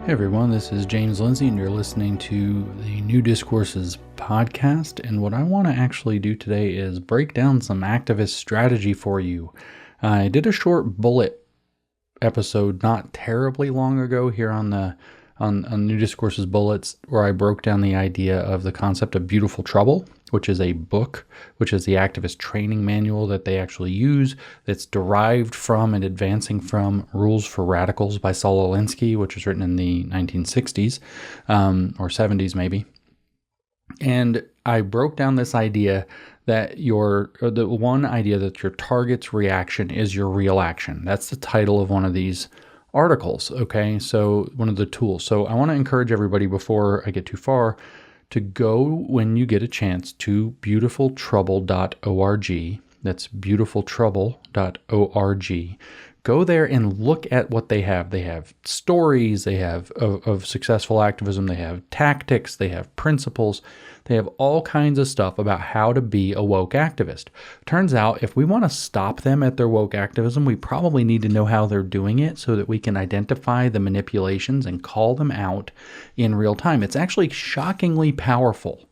Hey everyone, this is James Lindsay, and you're listening to the New Discourses podcast. And what I want to actually do today is break down some activist strategy for you. I did a short bullet episode not terribly long ago here on New Discourses Bullets, where I broke down the idea of the concept of beautiful trouble, which is a book, which is the activist training manual that they actually use, that's derived from and advancing from Rules for Radicals by Saul Alinsky, which was written in the 1960s, or 70s maybe. And I broke down this idea that the one idea that your target's reaction is your real action. That's the title of one of these articles, okay? So one of the tools. So I want to encourage everybody, before I get too far, to go, when you get a chance, to beautifultrouble.org. That's beautifultrouble.org. Go there and look at what they have. They have stories, they have of successful activism, they have tactics, they have principles, they have all kinds of stuff about how to be a woke activist. Turns out, if we want to stop them at their woke activism, we probably need to know how they're doing it so that we can identify the manipulations and call them out in real time. It's actually shockingly powerful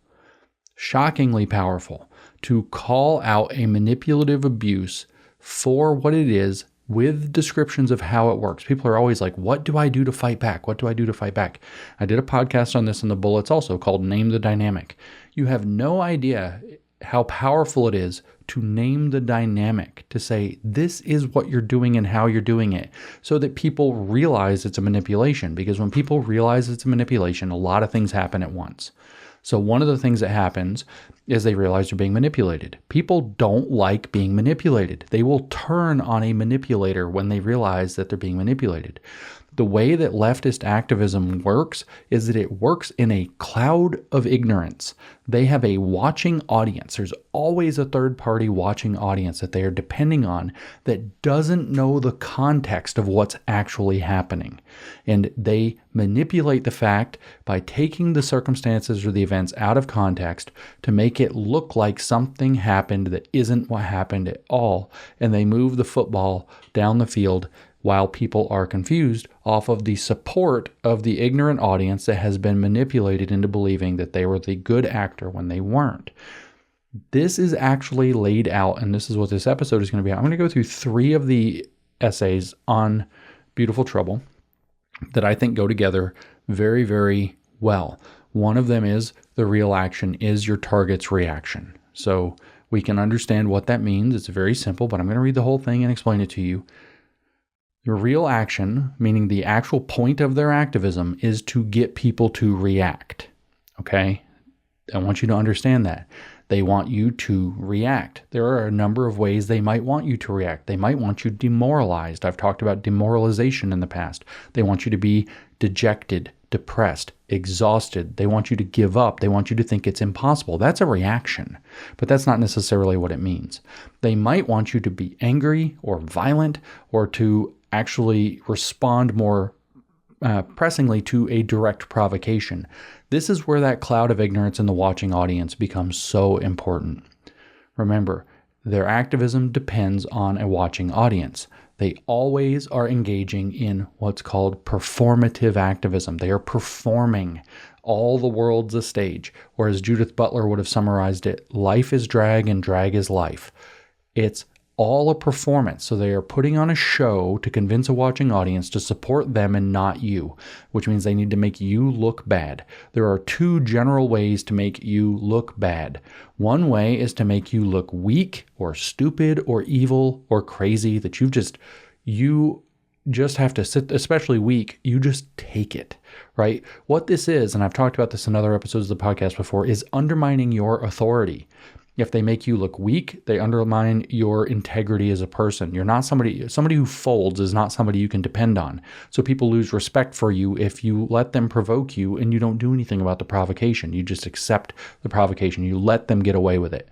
to call out a manipulative abuse for what it is, with descriptions of how it works. People are always like, what do I do to fight back? What do I do to fight back? I did a podcast on this in the bullets also called Name the Dynamic. You have no idea how powerful it is to name the dynamic, to say, this is what you're doing and how you're doing it, so that people realize it's a manipulation. Because when people realize it's a manipulation, a lot of things happen at once. So one of the things that happens is they realize they're being manipulated. People don't like being manipulated. They will turn on a manipulator when they realize that they're being manipulated. The way that leftist activism works is that it works in a cloud of ignorance. They have a watching audience. There's always a third-party watching audience that they are depending on that doesn't know the context of what's actually happening. And they manipulate the fact by taking the circumstances or the events out of context to make it look like something happened that isn't what happened at all. And they move the football down the field while people are confused off of the support of the ignorant audience that has been manipulated into believing that they were the good actor when they weren't. This is actually laid out, and this is what this episode is going to be. I'm going to go through 3 of the essays on Beautiful Trouble that I think go together very, very well. One of them is the real action is your target's reaction. So we can understand what that means. It's very simple, but I'm going to read the whole thing and explain it to you. Your real action, meaning the actual point of their activism, is to get people to react. Okay? I want you to understand that. They want you to react. There are a number of ways they might want you to react. They might want you demoralized. I've talked about demoralization in the past. They want you to be dejected, depressed, exhausted. They want you to give up. They want you to think it's impossible. That's a reaction, but that's not necessarily what it means. They might want you to be angry or violent, or to actually respond more pressingly to a direct provocation. This is where that cloud of ignorance in the watching audience becomes so important. Remember, their activism depends on a watching audience. They always are engaging in what's called performative activism. They are performing. All the world's a stage. Or as Judith Butler would have summarized it, life is drag and drag is life. It's all a performance. So they are putting on a show to convince a watching audience to support them and not you, which means they need to make you look bad. There are 2 general ways to make you look bad. One way is to make you look weak or stupid or evil or crazy, that you just have to sit, especially weak, you just take it, right? What this is, and I've talked about this in other episodes of the podcast before, is undermining your authority. If they make you look weak, they undermine your integrity as a person. You're not somebody who folds is not somebody you can depend on. So people lose respect for you if you let them provoke you and you don't do anything about the provocation. You just accept the provocation. You let them get away with it.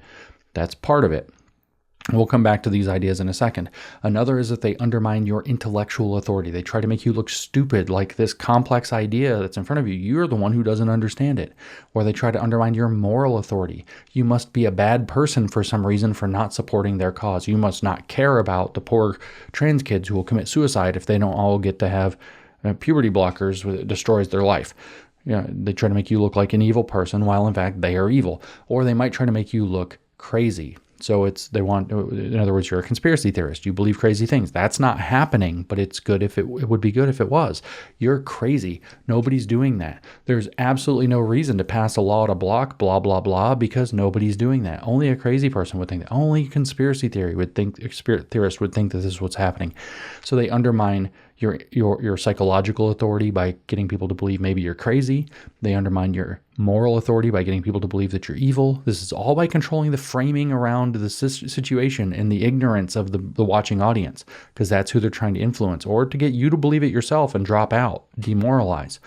That's part of it. We'll come back to these ideas in a second. Another is that they undermine your intellectual authority. They try to make you look stupid, like this complex idea that's in front of you. You're the one who doesn't understand it. Or they try to undermine your moral authority. You must be a bad person for some reason for not supporting their cause. You must not care about the poor trans kids who will commit suicide if they don't all get to have puberty blockers, it destroys their life. They try to make you look like an evil person while in fact they are evil, or they might try to make you look crazy. So in other words, you're a conspiracy theorist. You believe crazy things. That's not happening, but it would be good if it was. You're crazy. Nobody's doing that. There's absolutely no reason to pass a law to block blah, blah, blah, because nobody's doing that. Only a crazy person would think that. Only a conspiracy theorist would think that this is what's happening. So they undermine your psychological authority by getting people to believe maybe you're crazy. They undermine your moral authority by getting people to believe that you're evil. This is all by controlling the framing around the situation and the ignorance of the watching audience, because that's who they're trying to influence, or to get you to believe it yourself and drop out, demoralize.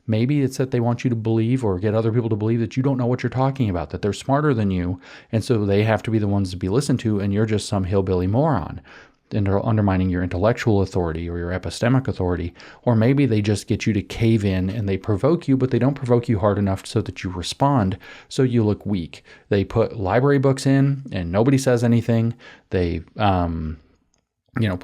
Maybe it's that they want you to believe, or get other people to believe, that you don't know what you're talking about, that they're smarter than you, and so they have to be the ones to be listened to, and you're just some hillbilly moron. And they're undermining your intellectual authority or your epistemic authority. Or maybe they just get you to cave in and they provoke you, but they don't provoke you hard enough so that you respond, so you look weak. They put library books in and nobody says anything. They put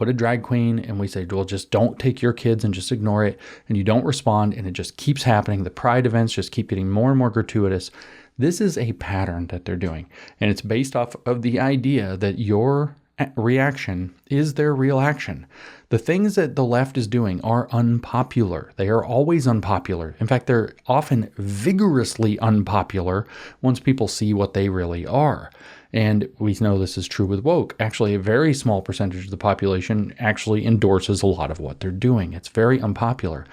a drag queen and we say, well, just don't take your kids and just ignore it. And you don't respond, and it just keeps happening. The pride events just keep getting more and more gratuitous. This is a pattern that they're doing. And it's based off of the idea that your reaction is their real action. The things that the left is doing are unpopular. They are always unpopular. In fact, they're often vigorously unpopular once people see what they really are. And we know this is true with woke. Actually, a very small percentage of the population actually endorses a lot of what they're doing. It's very unpopular.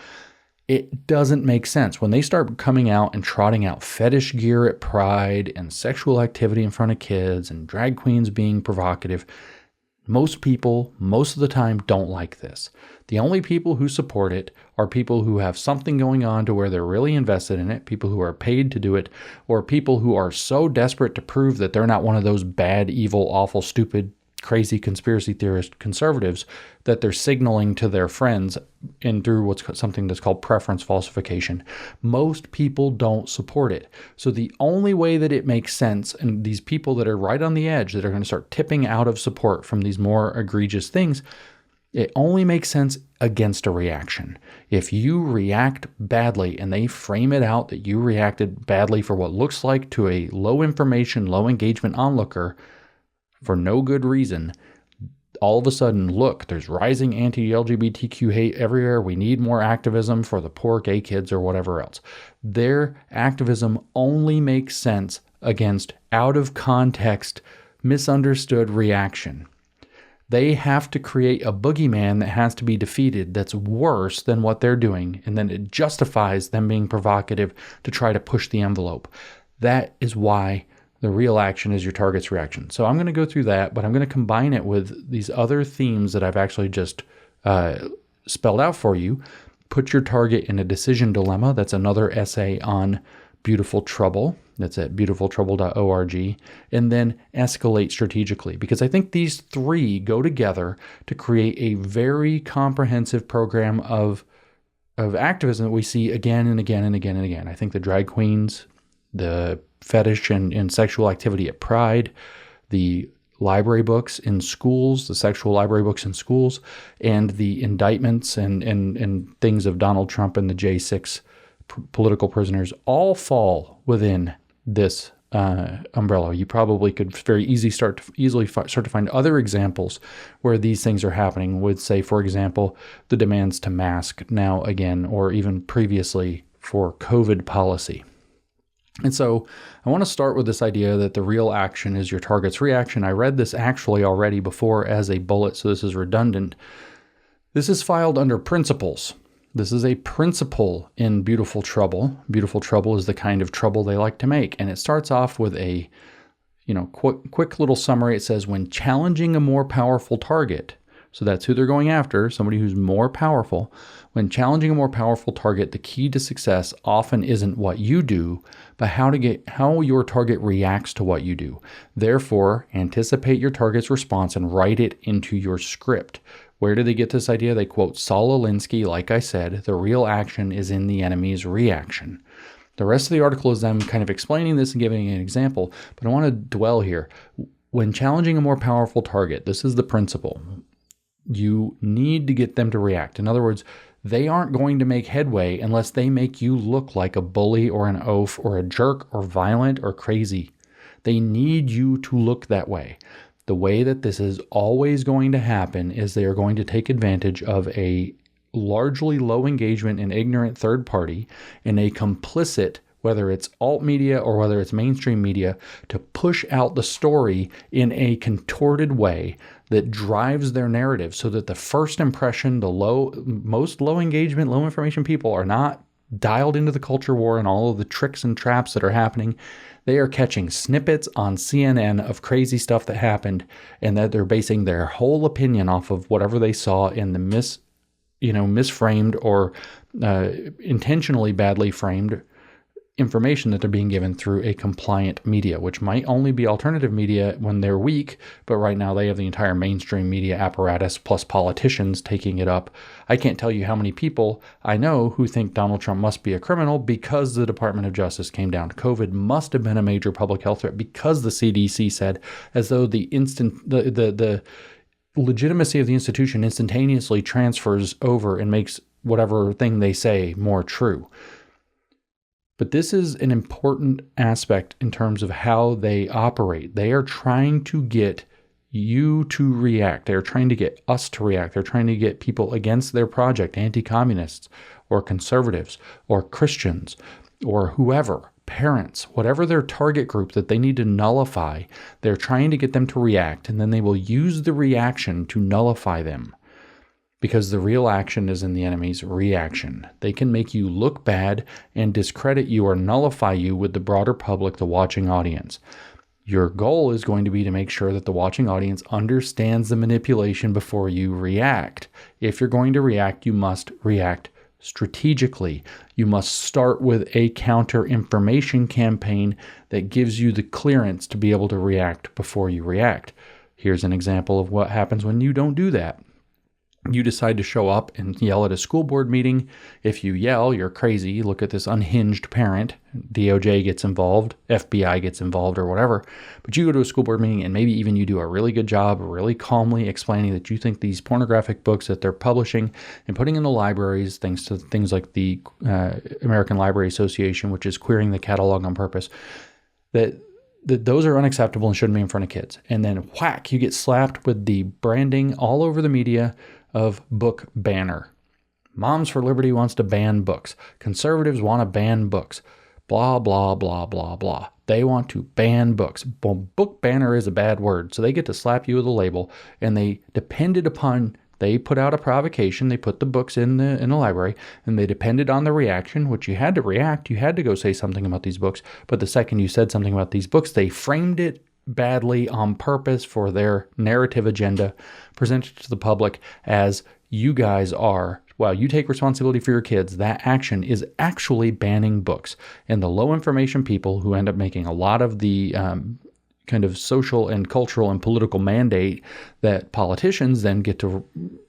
It doesn't make sense. When they start coming out and trotting out fetish gear at Pride and sexual activity in front of kids and drag queens being provocative, most people, most of the time, don't like this. The only people who support it are people who have something going on to where they're really invested in it, people who are paid to do it, or people who are so desperate to prove that they're not one of those bad, evil, awful, stupid, crazy conspiracy theorist conservatives that they're signaling to their friends and through something that's called preference falsification. Most people don't support it. So the only way that it makes sense, and these people that are right on the edge that are going to start tipping out of support from these more egregious things, it only makes sense against a reaction. If you react badly and they frame it out that you reacted badly for what looks like to a low information, low engagement onlooker, for no good reason, all of a sudden, look, there's rising anti-LGBTQ hate everywhere. We need more activism for the poor gay kids or whatever else. Their activism only makes sense against out of context, misunderstood reaction. They have to create a boogeyman that has to be defeated that's worse than what they're doing, and then it justifies them being provocative to try to push the envelope. That is why the real action is your target's reaction. So I'm going to go through that, but I'm going to combine it with these other themes that I've actually just spelled out for you. Put your target in a decision dilemma. That's another essay on Beautiful Trouble. That's at beautifultrouble.org. And then escalate strategically, because I think these three go together to create a very comprehensive program of activism that we see again and again and again and again. I think the drag queens, the fetish and sexual activity at Pride, the library books in schools, the sexual library books in schools, and the indictments and things of Donald Trump and the J6 political prisoners all fall within this umbrella. You probably could very easily start to find other examples where these things are happening with, say, for example, the demands to mask now again, or even previously for COVID policy. And so I want to start with this idea that the real action is your target's reaction. I read this actually already before as a bullet, so this is redundant. This is filed under principles. This is a principle in Beautiful Trouble. Beautiful Trouble is the kind of trouble they like to make. And it starts off with a quick little summary. It says, when challenging a more powerful target, so that's who they're going after, somebody who's more powerful. When challenging a more powerful target, the key to success often isn't what you do, but how your target reacts to what you do. Therefore, anticipate your target's response and write it into your script. Where did they get this idea? They quote Saul Alinsky, like I said, the real action is in the enemy's reaction. The rest of the article is them kind of explaining this and giving an example, but I want to dwell here. When challenging a more powerful target, this is the principle. You need to get them to react. In other words, They aren't going to make headway unless they make you look like a bully or an oaf or a jerk or violent or crazy. They need you to look that way. The way that this is always going to happen is they are going to take advantage of a largely low engagement and ignorant third party and a complicit, whether it's alt media or whether it's mainstream media, to push out the story in a contorted way that drives their narrative so that the first impression, most low engagement, low information people are not dialed into the culture war and all of the tricks and traps that are happening. They are catching snippets on CNN of crazy stuff that happened, and that they're basing their whole opinion off of whatever they saw in the misframed or intentionally badly framed information that they're being given through a compliant media, which might only be alternative media when they're weak, but right now they have the entire mainstream media apparatus plus politicians taking it up. I can't tell you how many people I know who think Donald Trump must be a criminal because the Department of Justice came down. COVID must have been a major public health threat because the CDC said, as though the legitimacy of the institution instantaneously transfers over and makes whatever thing they say more true. But this is an important aspect in terms of how they operate. They are trying to get you to react. They're trying to get us to react. They're trying to get people against their project, anti-communists or conservatives or Christians or whoever, parents, whatever their target group that they need to nullify. They're trying to get them to react, and then they will use the reaction to nullify them. Because the real action is in the enemy's reaction. They can make you look bad and discredit you or nullify you with the broader public, the watching audience. Your goal is going to be to make sure that the watching audience understands the manipulation before you react. If you're going to react, you must react strategically. You must start with a counter-information campaign that gives you the clearance to be able to react before you react. Here's an example of what happens when you don't do that. You decide to show up and yell at a school board meeting. If you yell, you're crazy. Look at this unhinged parent. DOJ gets involved, FBI gets involved, or whatever. But you go to a school board meeting and maybe even you do a really good job, really calmly explaining that you think these pornographic books that they're publishing and putting in the libraries, thanks to things like the American Library Association, which is queering the catalog on purpose, that those are unacceptable and shouldn't be in front of kids. And then whack, you get slapped with the branding all over the media of book banner. Moms for Liberty wants to ban books. Conservatives want to ban books. Blah, blah, blah, blah, blah. They want to ban books. Well, book banner is a bad word, so they get to slap you with a label, and they put out a provocation. They put the books in the library, and they depended on the reaction, which you had to react. You had to go say something about these books. But the second you said something about these books, they framed it badly on purpose for their narrative agenda, presented to the public as you guys are, while you take responsibility for your kids, that action is actually banning books. And the low information people who end up making a lot of the kind of social and cultural and political mandate that politicians then get to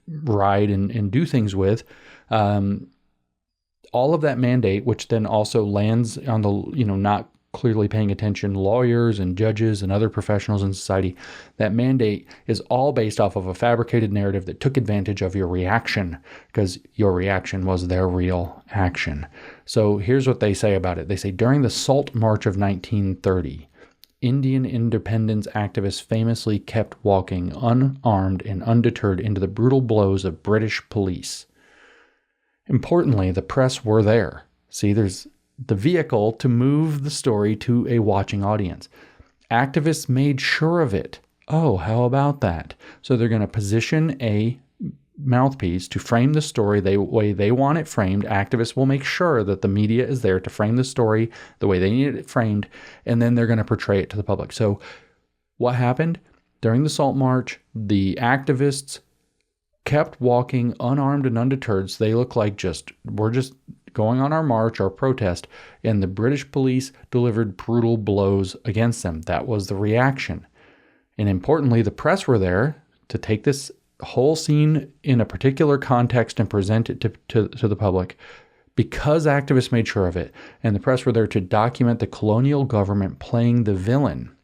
ride and do things with, all of that mandate, which then also lands on the, not clearly paying attention lawyers and judges and other professionals in society, that mandate is all based off of a fabricated narrative that took advantage of your reaction, because your reaction was their real action. So here's what they say about it. They say, during the Salt March of 1930, Indian independence activists famously kept walking unarmed and undeterred into the brutal blows of British police. Importantly, the press were there. See, there's the vehicle to move the story to a watching audience. Activists made sure of it. Oh, how about that? So they're going to position a mouthpiece to frame the story the way they want it framed. Activists will make sure that the media is there to frame the story the way they need it framed, and then they're going to portray it to the public. So what happened? During the Salt March, the activists kept walking unarmed and undeterred. So they look like we're just going on our march, our protest, and the British police delivered brutal blows against them. That was the reaction. And importantly, the press were there to take this whole scene in a particular context and present it to the public, because activists made sure of it. And the press were there to document the colonial government playing the villain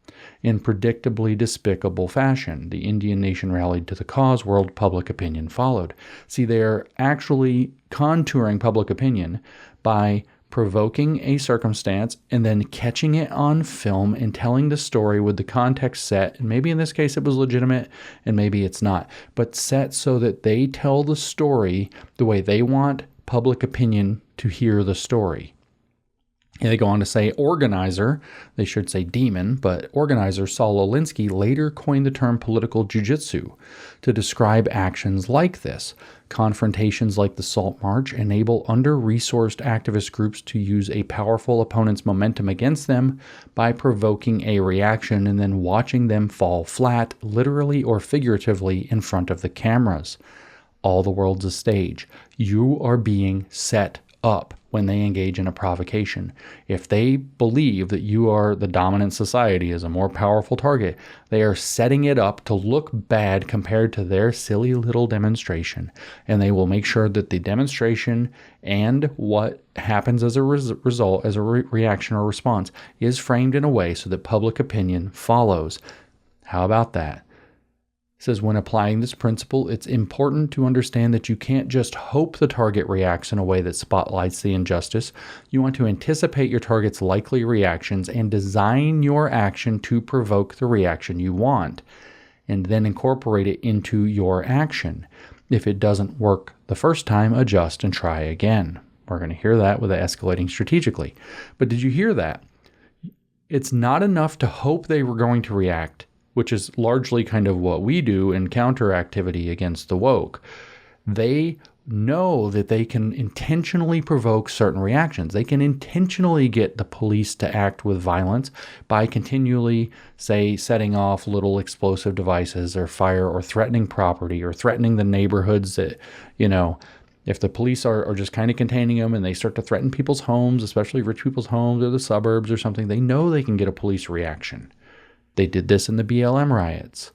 in predictably despicable fashion. The Indian nation rallied to the cause. World public opinion followed. See, they're actually contouring public opinion by provoking a circumstance and then catching it on film and telling the story with the context set. And maybe in this case it was legitimate and maybe it's not, but set so that they tell the story the way they want public opinion to hear the story. And they go on to say organizer, they should say demon, but organizer Saul Alinsky later coined the term political jujitsu to describe actions like this. Confrontations like the Salt March enable under-resourced activist groups to use a powerful opponent's momentum against them by provoking a reaction and then watching them fall flat, literally or figuratively, in front of the cameras. All the world's a stage. You are being set up when they engage in a provocation. If they believe that you are the dominant society as a more powerful target, they are setting it up to look bad compared to their silly little demonstration. And they will make sure that the demonstration and what happens as a result, as a reaction or response, is framed in a way so that public opinion follows. How about that? It says, when applying this principle, it's important to understand that you can't just hope the target reacts in a way that spotlights the injustice. You want to anticipate your target's likely reactions and design your action to provoke the reaction you want, and then incorporate it into your action. If it doesn't work the first time, adjust and try again. We're going to hear that with the escalating strategically. But did you hear that? It's not enough to hope they were going to react, which is largely kind of what we do in counter activity against the woke. They know that they can intentionally provoke certain reactions. They can intentionally get the police to act with violence by continually, say, setting off little explosive devices or fire or threatening property or threatening the neighborhoods that, if the police are just kind of containing them and they start to threaten people's homes, especially rich people's homes or the suburbs or something, they know they can get a police reaction. They did this in the BLM riots.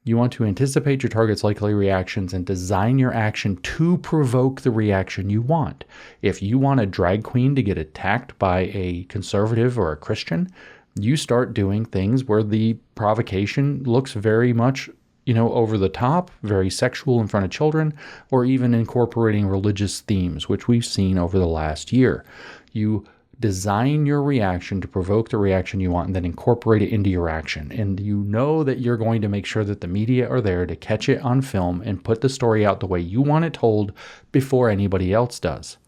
You want to anticipate your target's likely reactions and design your action to provoke the reaction you want. If you want a drag queen to get attacked by a conservative or a Christian, you start doing things where the provocation looks very much, over the top, very sexual in front of children, or even incorporating religious themes, which we've seen over the last year. You design your reaction to provoke the reaction you want and then incorporate it into your action. And you know that you're going to make sure that the media are there to catch it on film and put the story out the way you want it told before anybody else does.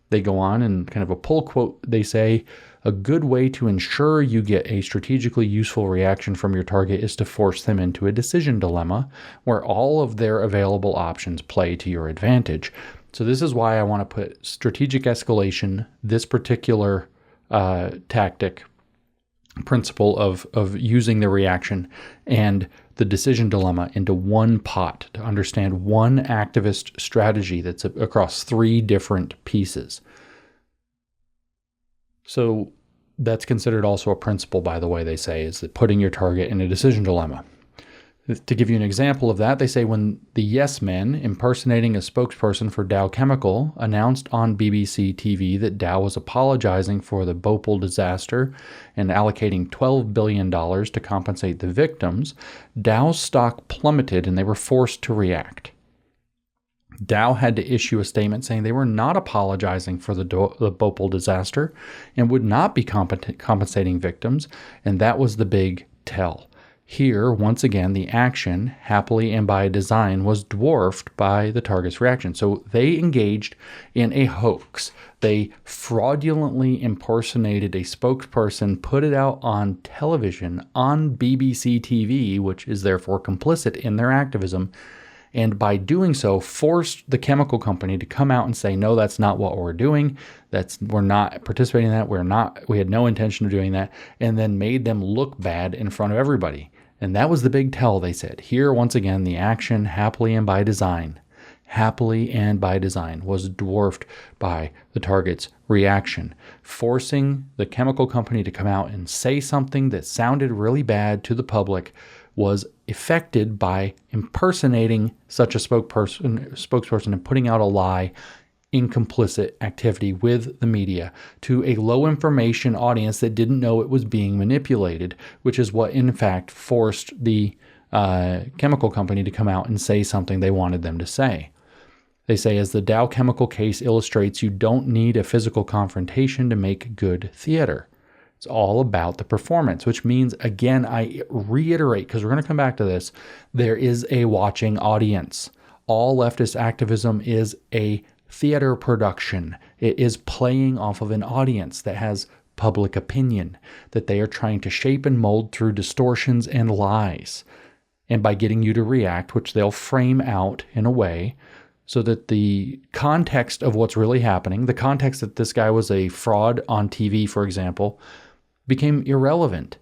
They go on and kind of a pull quote, they say, a good way to ensure you get a strategically useful reaction from your target is to force them into a decision dilemma where all of their available options play to your advantage. So this is why I want to put strategic escalation, this particular tactic, principle of using the reaction and the decision dilemma into one pot to understand one activist strategy that's across three different pieces. So that's considered also a principle, by the way, they say, is that putting your target in a decision dilemma. To give you an example of that, they say when the Yes Men, impersonating a spokesperson for Dow Chemical, announced on BBC TV that Dow was apologizing for the Bhopal disaster and allocating $12 billion to compensate the victims, Dow's stock plummeted and they were forced to react. Dow had to issue a statement saying they were not apologizing for the Bhopal disaster and would not be compensating victims, and that was the big tell. Here, once again, the action, happily and by design, was dwarfed by the target's reaction. So they engaged in a hoax. They fraudulently impersonated a spokesperson, put it out on television, on BBC TV, which is therefore complicit in their activism, and by doing so, forced the chemical company to come out and say, no, that's not what we're doing. We're not participating in that. We had no intention of doing that, and then made them look bad in front of everybody. And that was the big tell, they said. Here, once again, the action, happily and by design, was dwarfed by the target's reaction, forcing the chemical company to come out and say something that sounded really bad to the public was effected by impersonating such a spokesperson and putting out a lie in complicit activity with the media to a low information audience that didn't know it was being manipulated, which is what in fact forced the chemical company to come out and say something they wanted them to say. They say, as the Dow Chemical case illustrates, you don't need a physical confrontation to make good theater. It's all about the performance, which means, again, I reiterate, because we're going to come back to this, there is a watching audience. All leftist activism is a theater production. It is playing off of an audience that has public opinion, that they are trying to shape and mold through distortions and lies. And by getting you to react, which they'll frame out in a way so that the context of what's really happening, the context that this guy was a fraud on TV, for example, became irrelevant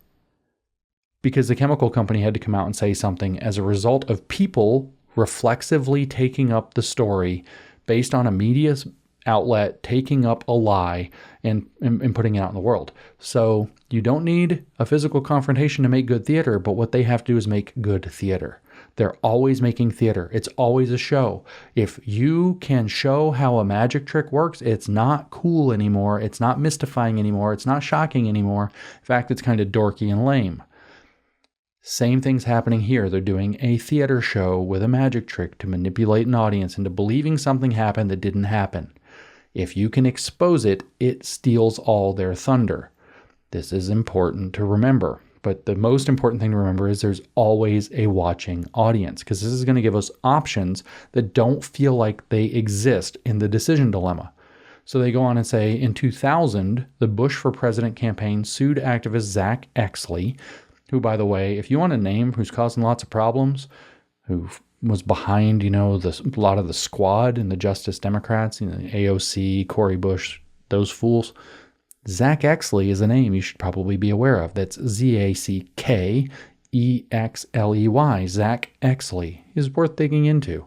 because the chemical company had to come out and say something as a result of people reflexively taking up the story based on a media outlet taking up a lie and putting it out in the world. So you don't need a physical confrontation to make good theater, but what they have to do is make good theater. They're always making theater. It's always a show. If you can show how a magic trick works, it's not cool anymore. It's not mystifying anymore. It's not shocking anymore. In fact, it's kind of dorky and lame. Same thing's happening here. They're doing a theater show with a magic trick to manipulate an audience into believing something happened that didn't happen. If you can expose it, it steals all their thunder. This is important to remember. But the most important thing to remember is there's always a watching audience, because this is going to give us options that don't feel like they exist in the decision dilemma. So they go on and say, in 2000, the Bush for President campaign sued activist Zach Exley, who, by the way, if you want a name who's causing lots of problems, who was behind, a lot of the squad and the Justice Democrats, AOC, Cori Bush, those fools, Zach Exley is a name you should probably be aware of. That's Zackexley. Zach Exley is worth digging into.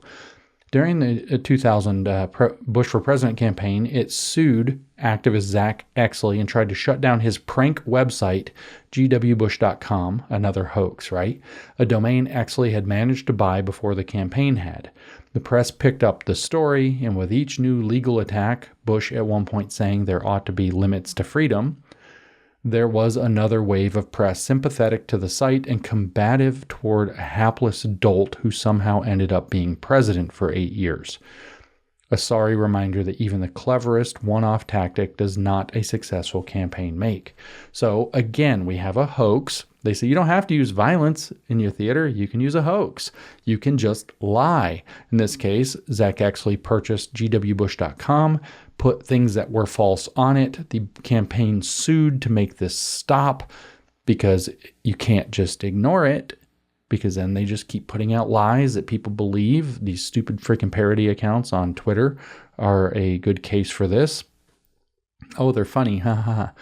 During the 2000 Bush for President campaign, it sued activist Zach Exley and tried to shut down his prank website, gwbush.com, another hoax, right? A domain Exley had managed to buy before the campaign had. The press picked up the story, and with each new legal attack, Bush at one point saying there ought to be limits to freedom, there was another wave of press sympathetic to the site and combative toward a hapless dolt who somehow ended up being president for 8 years. A sorry reminder that even the cleverest one-off tactic does not a successful campaign make. So again, we have a hoax. They say you don't have to use violence in your theater. You can use a hoax. You can just lie. In this case, Zach Exley purchased gwbush.com, put things that were false on it. The campaign sued to make this stop because you can't just ignore it, because then they just keep putting out lies that people believe. These stupid freaking parody accounts on Twitter are a good case for this. Oh, they're funny. Ha ha ha.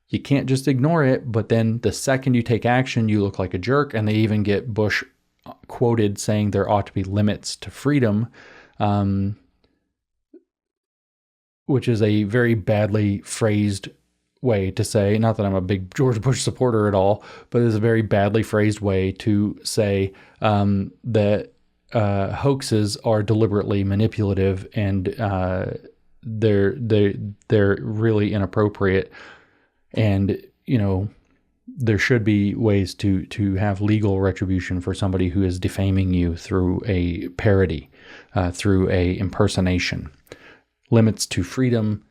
You can't just ignore it, but then the second you take action, you look like a jerk. And they even get Bush quoted saying there ought to be limits to freedom, which is a very badly phrased way to say, not that I'm a big George Bush supporter at all, but it's a very badly phrased way to say that hoaxes are deliberately manipulative and they're really inappropriate. And, there should be ways to have legal retribution for somebody who is defaming you through a parody, through a impersonation. Limits to freedom.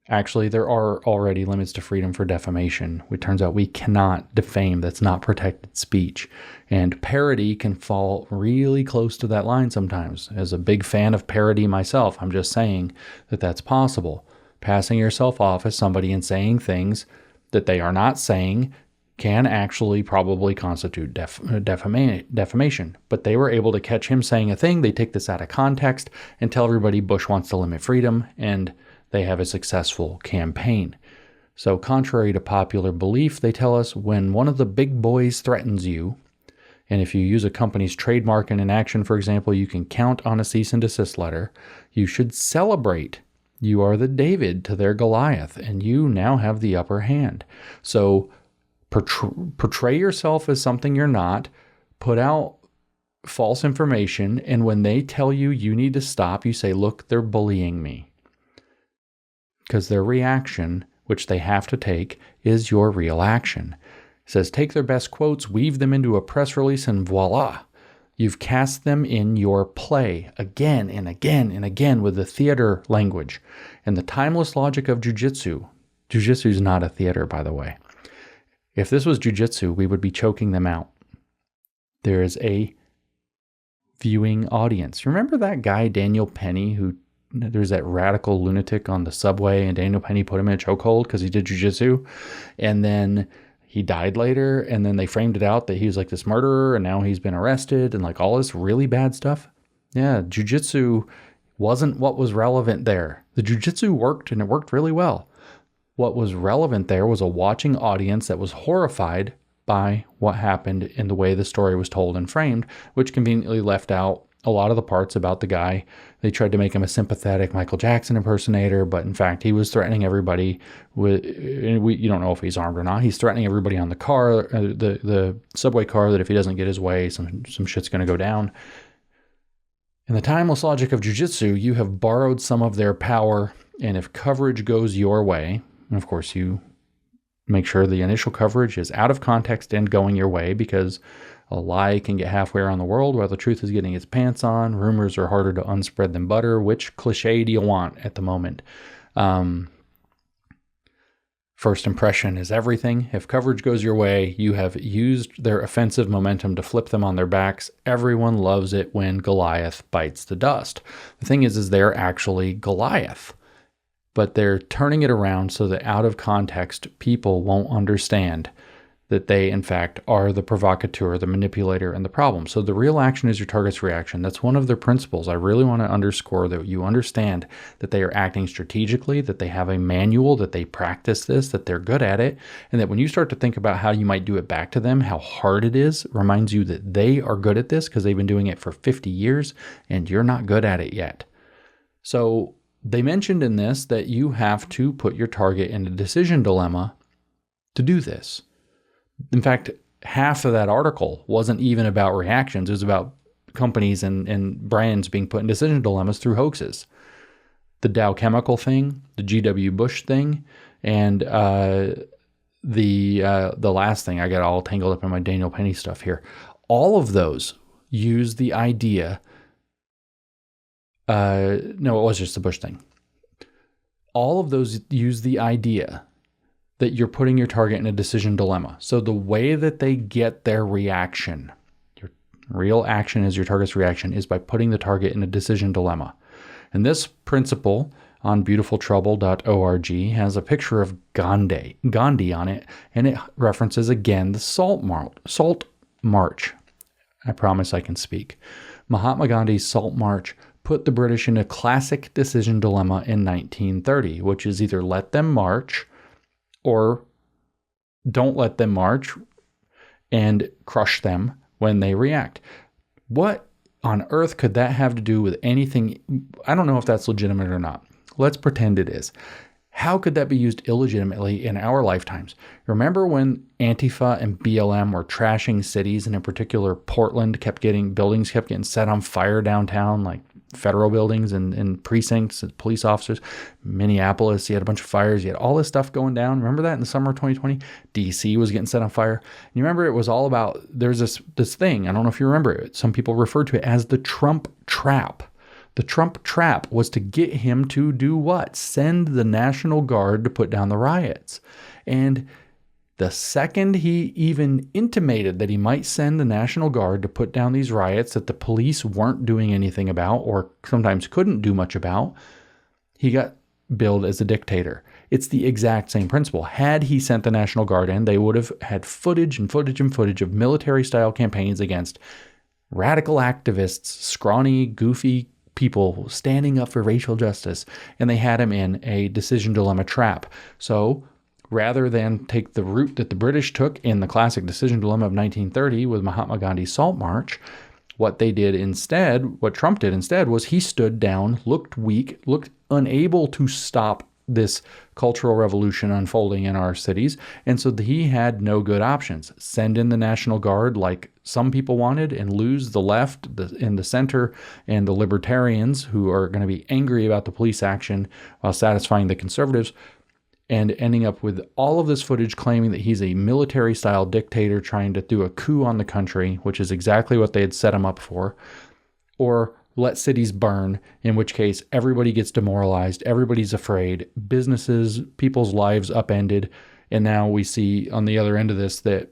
Actually, there are already limits to freedom for defamation. It turns out we cannot defame. That's not protected speech. And parody can fall really close to that line sometimes. As a big fan of parody myself, I'm just saying that that's possible. Passing yourself off as somebody and saying things that they are not saying can actually probably constitute defamation. But they were able to catch him saying a thing. They take this out of context and tell everybody Bush wants to limit freedom, and they have a successful campaign. So contrary to popular belief, they tell us when one of the big boys threatens you, and if you use a company's trademark in an action, for example, you can count on a cease and desist letter, you should celebrate. You are the David to their Goliath, and you now have the upper hand. So portray yourself as something you're not, put out false information, and when they tell you you need to stop, you say, look, they're bullying me. because their reaction, which they have to take, is your real action. It says, take their best quotes, weave them into a press release, and voila. You've cast them in your play again and again and again with the theater language. And the timeless logic of jujitsu. Jujitsu is not a theater, by the way. If this was jujitsu, we would be choking them out. There is a viewing audience. Remember that guy, Daniel Penny, who there's that radical lunatic on the subway, and Daniel Penny put him in a chokehold because he did jujitsu, and then he died later, and then they framed it out that he was like this murderer, and now he's been arrested, and like all this really bad stuff. Yeah, jujitsu wasn't what was relevant there. The jujitsu worked, and it worked really well. What was relevant there was a watching audience that was horrified by what happened in the way the story was told and framed, which conveniently left out a lot of the parts about the guy. They tried to make him a sympathetic Michael Jackson impersonator, but in fact, he was threatening everybody with, you don't know if he's armed or not. He's threatening everybody on the car, the subway car, that if he doesn't get his way, some shit's going to go down. In the timeless logic of jiu-jitsu, you have borrowed some of their power, and if coverage goes your way, and of course you make sure the initial coverage is out of context and going your way, because a lie can get halfway around the world while the truth is getting its pants on. Rumors are harder to unspread than butter. Which cliche do you want at the moment? First impression is everything. If coverage goes your way, you have used their offensive momentum to flip them on their backs. Everyone loves it when Goliath bites the dust. The thing is they're actually Goliath, but they're turning it around so that out of context, people won't understand that they, in fact, are the provocateur, the manipulator, and the problem. So the real action is your target's reaction. That's one of their principles. I really want to underscore that you understand that they are acting strategically, that they have a manual, that they practice this, that they're good at it, and that when you start to think about how you might do it back to them, how hard it is, it reminds you that they are good at this because they've been doing it for 50 years, and you're not good at it yet. So they mentioned in this that you have to put your target in a decision dilemma to do this. In fact, half of that article wasn't even about reactions. It was about companies and brands being put in decision dilemmas through hoaxes. The Dow Chemical thing, the G.W. Bush thing, and the last thing, I got all tangled up in my Daniel Penny stuff here. All of those use the idea. No, it was just the Bush thing. All of those use the idea that you're putting your target in a decision dilemma. So the way that they get their reaction, your real action is your target's reaction, is by putting the target in a decision dilemma. And this principle on beautifultrouble.org has a picture of Gandhi on it, and it references again the Salt March. I promise I can speak. Mahatma Gandhi's Salt March put the British in a classic decision dilemma in 1930, which is either let them march or don't let them march and crush them when they react. What on earth could that have to do with anything? I don't know if that's legitimate or not. Let's pretend it is. How could that be used illegitimately in our lifetimes? Remember when Antifa and BLM were trashing cities, and in particular Portland buildings kept getting set on fire downtown, like federal buildings and precincts and police officers. Minneapolis, you had a bunch of fires. You had all this stuff going down. Remember that in the summer of 2020? DC was getting set on fire. And you remember it was all about, there's this thing, I don't know if you remember it, some people refer to it as the Trump trap. The Trump trap was to get him to do what? Send the National Guard to put down the riots. And the second he even intimated that he might send the National Guard to put down these riots that the police weren't doing anything about or sometimes couldn't do much about, he got billed as a dictator. It's the exact same principle. Had he sent the National Guard in, they would have had footage of military-style campaigns against radical activists, scrawny, goofy people standing up for racial justice, and they had him in a decision dilemma trap. So rather than take the route that the British took in the classic decision dilemma of 1930 with Mahatma Gandhi's Salt March, what Trump did instead was he stood down, looked weak, looked unable to stop this cultural revolution unfolding in our cities. And so he had no good options. Send in the National Guard like some people wanted and lose the left in the center and the libertarians who are going to be angry about the police action while satisfying the conservatives, and ending up with all of this footage claiming that he's a military-style dictator trying to do a coup on the country, which is exactly what they had set him up for, or let cities burn, in which case everybody gets demoralized, everybody's afraid, businesses, people's lives upended, and now we see on the other end of this that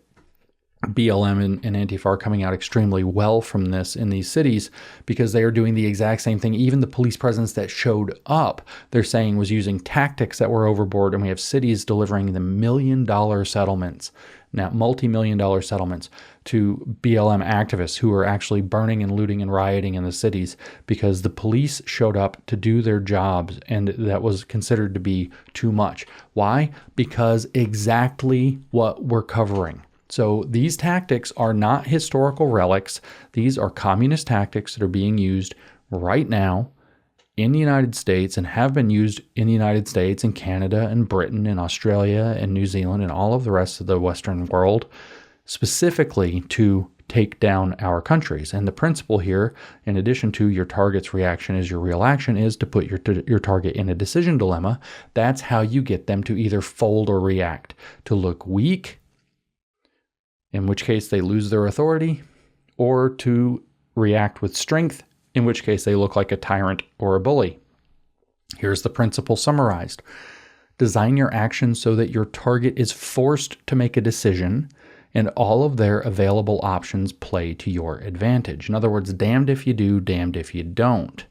BLM and Antifa are coming out extremely well from this in these cities because they are doing the exact same thing. Even the police presence that showed up, they're saying was using tactics that were overboard, and we have cities delivering the $1 million settlements, now multi-million-dollar settlements to BLM activists who are actually burning and looting and rioting in the cities because the police showed up to do their jobs, and that was considered to be too much. Why? Because exactly what we're covering. So these tactics are not historical relics. These are communist tactics that are being used right now in the United States and have been used in the United States and Canada and Britain and Australia and New Zealand and all of the rest of the Western world, specifically to take down our countries. And the principle here, in addition to your target's reaction is your real action, is to put your target in a decision dilemma. That's how you get them to either fold or react, to look weak, in which case they lose their authority, or to react with strength, in which case they look like a tyrant or a bully. Here's the principle summarized. Design your action so that your target is forced to make a decision and all of their available options play to your advantage. In other words, damned if you do, damned if you don't.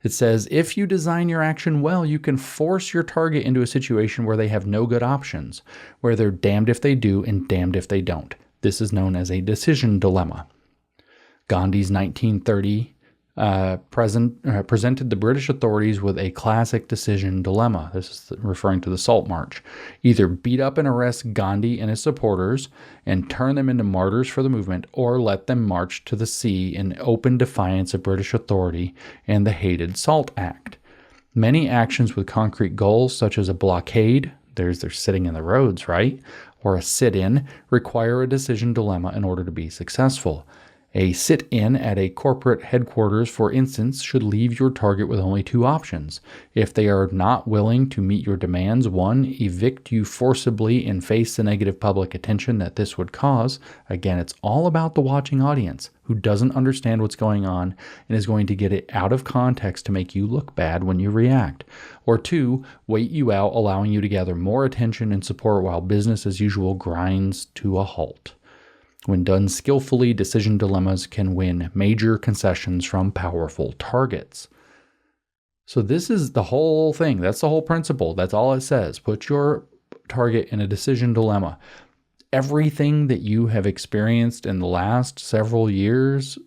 It says, if you design your action well, you can force your target into a situation where they have no good options, where they're damned if they do and damned if they don't. This is known as a decision dilemma. Gandhi's 1930 presented the British authorities with a classic decision dilemma. This is referring to the Salt March. Either beat up and arrest Gandhi and his supporters and turn them into martyrs for the movement, or let them march to the sea in open defiance of British authority and the hated SALT Act. Many actions with concrete goals, such as a blockade, they're sitting in the roads, right? Or a sit-in, require a decision dilemma in order to be successful. A sit-in at a corporate headquarters, for instance, should leave your target with only two options. If they are not willing to meet your demands, one, evict you forcibly and face the negative public attention that this would cause. Again, it's all about the watching audience who doesn't understand what's going on and is going to get it out of context to make you look bad when you react. Or two, wait you out, allowing you to gather more attention and support while business as usual grinds to a halt. When done skillfully, decision dilemmas can win major concessions from powerful targets. So this is the whole thing. That's the whole principle. That's all it says. Put your target in a decision dilemma. Everything that you have experienced in the last several years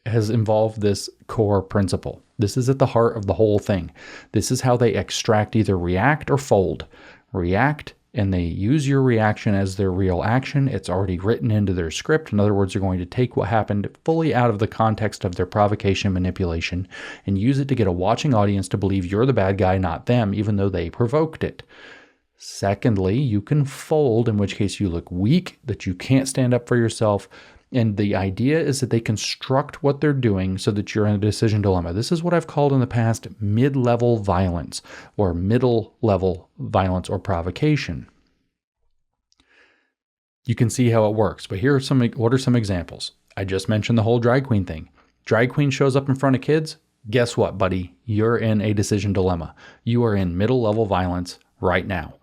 has involved this core principle. This is at the heart of the whole thing. This is how they extract either react or fold. React, and they use your reaction as their real action. It's already written into their script. In other words, they're going to take what happened fully out of the context of their provocation manipulation and use it to get a watching audience to believe you're the bad guy, not them, even though they provoked it. Secondly, you can fold, in which case you look weak, that you can't stand up for yourself. And the idea is that they construct what they're doing so that you're in a decision dilemma. This is what I've called in the past mid-level violence or middle-level violence or provocation. You can see how it works, but what are some examples? I just mentioned the whole drag queen thing. Drag queen shows up in front of kids. Guess what, buddy? You're in a decision dilemma. You are in middle-level violence right now.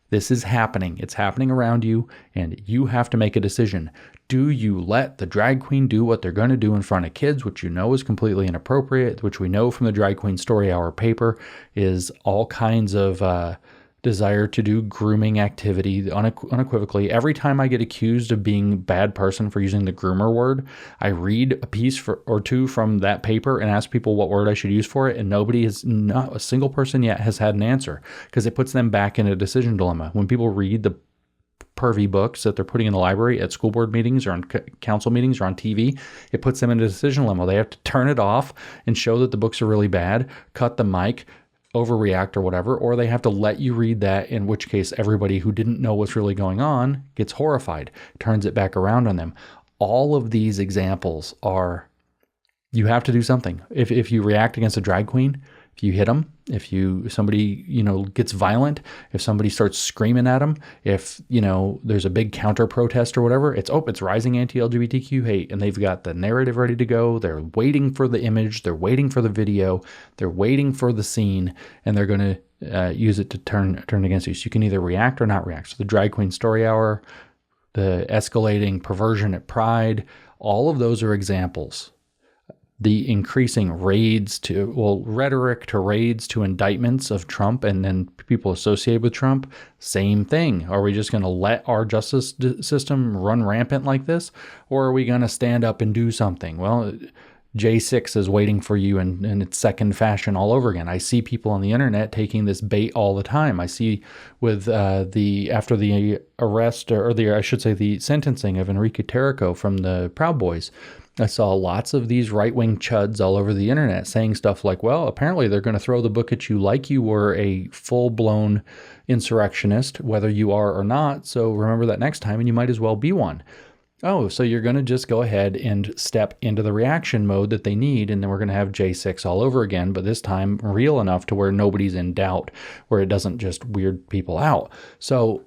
This is happening. It's happening around you, and you have to make a decision. Do you let the drag queen do what they're going to do in front of kids, which you know is completely inappropriate, which we know from the Drag Queen Story Hour paper is all kinds of desire to do grooming activity unequivocally. Every time I get accused of being a bad person for using the groomer word, I read a piece or two from that paper and ask people what word I should use for it, and not a single person yet has had an answer, because it puts them back in a decision dilemma. When people read the pervy books that they're putting in the library at school board meetings or on council meetings or on TV, it puts them in a decision dilemma. They have to turn it off and show that the books are really bad, cut the mic, overreact or whatever, or they have to let you read that, in which case everybody who didn't know what's really going on gets horrified, turns it back around on them. All of these examples are, you have to do something. If you react against a drag queen, if you hit them, if somebody gets violent, if somebody starts screaming at them, if there's a big counter protest or whatever, it's rising anti-LGBTQ hate, and they've got the narrative ready to go. They're waiting for the image, they're waiting for the video, they're waiting for the scene, and they're going to use it to turn against you. So you can either react or not react. So the drag queen story hour, the escalating perversion at Pride, all of those are examples. The increasing rhetoric to raids to indictments of Trump and then people associated with Trump, same thing. Are we just going to let our justice system run rampant like this? Or are we going to stand up and do something? Well, J6 is waiting for you in its second fashion all over again. I see people on the internet taking this bait all the time. I see with after the arrest, the sentencing of Enrique Tarrico from the Proud Boys, I saw lots of these right-wing chuds all over the internet saying stuff like, well, apparently they're going to throw the book at you like you were a full-blown insurrectionist, whether you are or not. So remember that next time, and you might as well be one. Oh, so you're going to just go ahead and step into the reaction mode that they need, and then we're going to have J6 all over again, but this time real enough to where nobody's in doubt, where it doesn't just weird people out. So,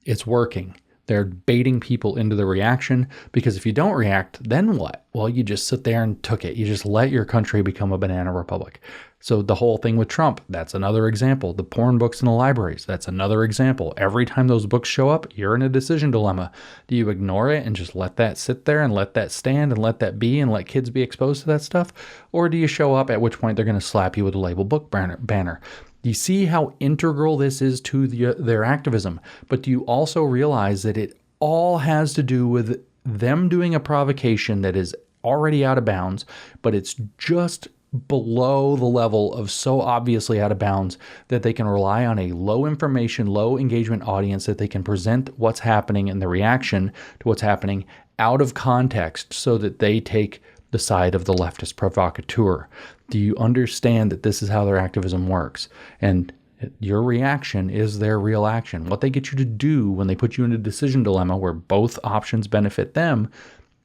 it's working. They're baiting people into the reaction, because if you don't react, then what? Well, you just sit there and took it. You just let your country become a banana republic. So the whole thing with Trump, that's another example. The porn books in the libraries, that's another example. Every time those books show up, you're in a decision dilemma. Do you ignore it and just let that sit there and let that stand and let that be and let kids be exposed to that stuff? Or do you show up, at which point they're going to slap you with a label book banner? You see how integral this is to their activism, but do you also realize that it all has to do with them doing a provocation that is already out of bounds, but it's just below the level of so obviously out of bounds that they can rely on a low information, low engagement audience, that they can present what's happening and the reaction to what's happening out of context so that they take the side of the leftist provocateur. Do you understand that this is how their activism works? And your reaction is their real action. What they get you to do when they put you in a decision dilemma where both options benefit them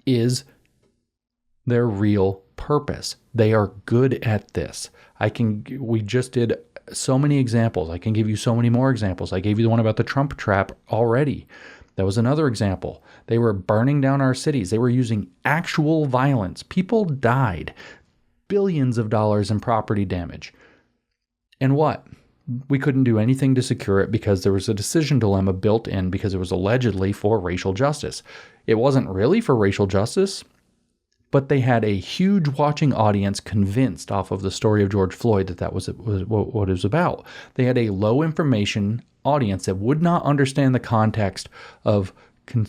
is their real purpose. They are good at this. We just did so many examples. I can give you so many more examples. I gave you the one about the Trump trap already. That was another example. They were burning down our cities. They were using actual violence. People died. Billions of dollars in property damage. And what? We couldn't do anything to secure it because there was a decision dilemma built in, because it was allegedly for racial justice. It wasn't really for racial justice, but they had a huge watching audience convinced off of the story of George Floyd that was what it was about. They had a low information audience that would not understand the context of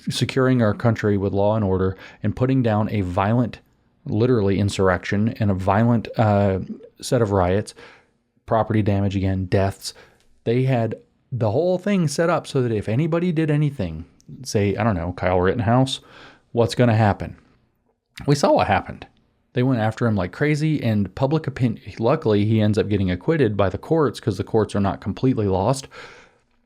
securing our country with law and order and putting down a violent, literally insurrection and a violent set of riots, property damage again, deaths. They had the whole thing set up so that if anybody did anything, say, I don't know, Kyle Rittenhouse, what's going to happen? We saw what happened. They went after him like crazy, and public opinion, luckily he ends up getting acquitted by the courts because the courts are not completely lost.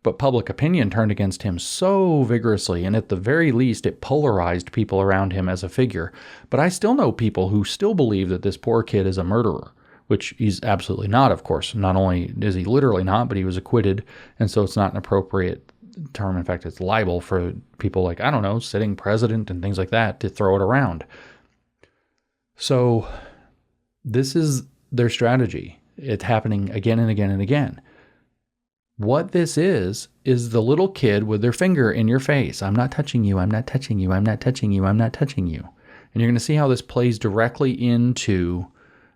But public opinion turned against him so vigorously, and at the very least, it polarized people around him as a figure. But I still know people who still believe that this poor kid is a murderer, which he's absolutely not, of course. Not only is he literally not, but he was acquitted, and so it's not an appropriate term. In fact, it's libel for people like, I don't know, sitting president and things like that to throw it around. So this is their strategy. It's happening again and again and again. What this is the little kid with their finger in your face. I'm not touching you. I'm not touching you. I'm not touching you. I'm not touching you. And you're going to see how this plays directly into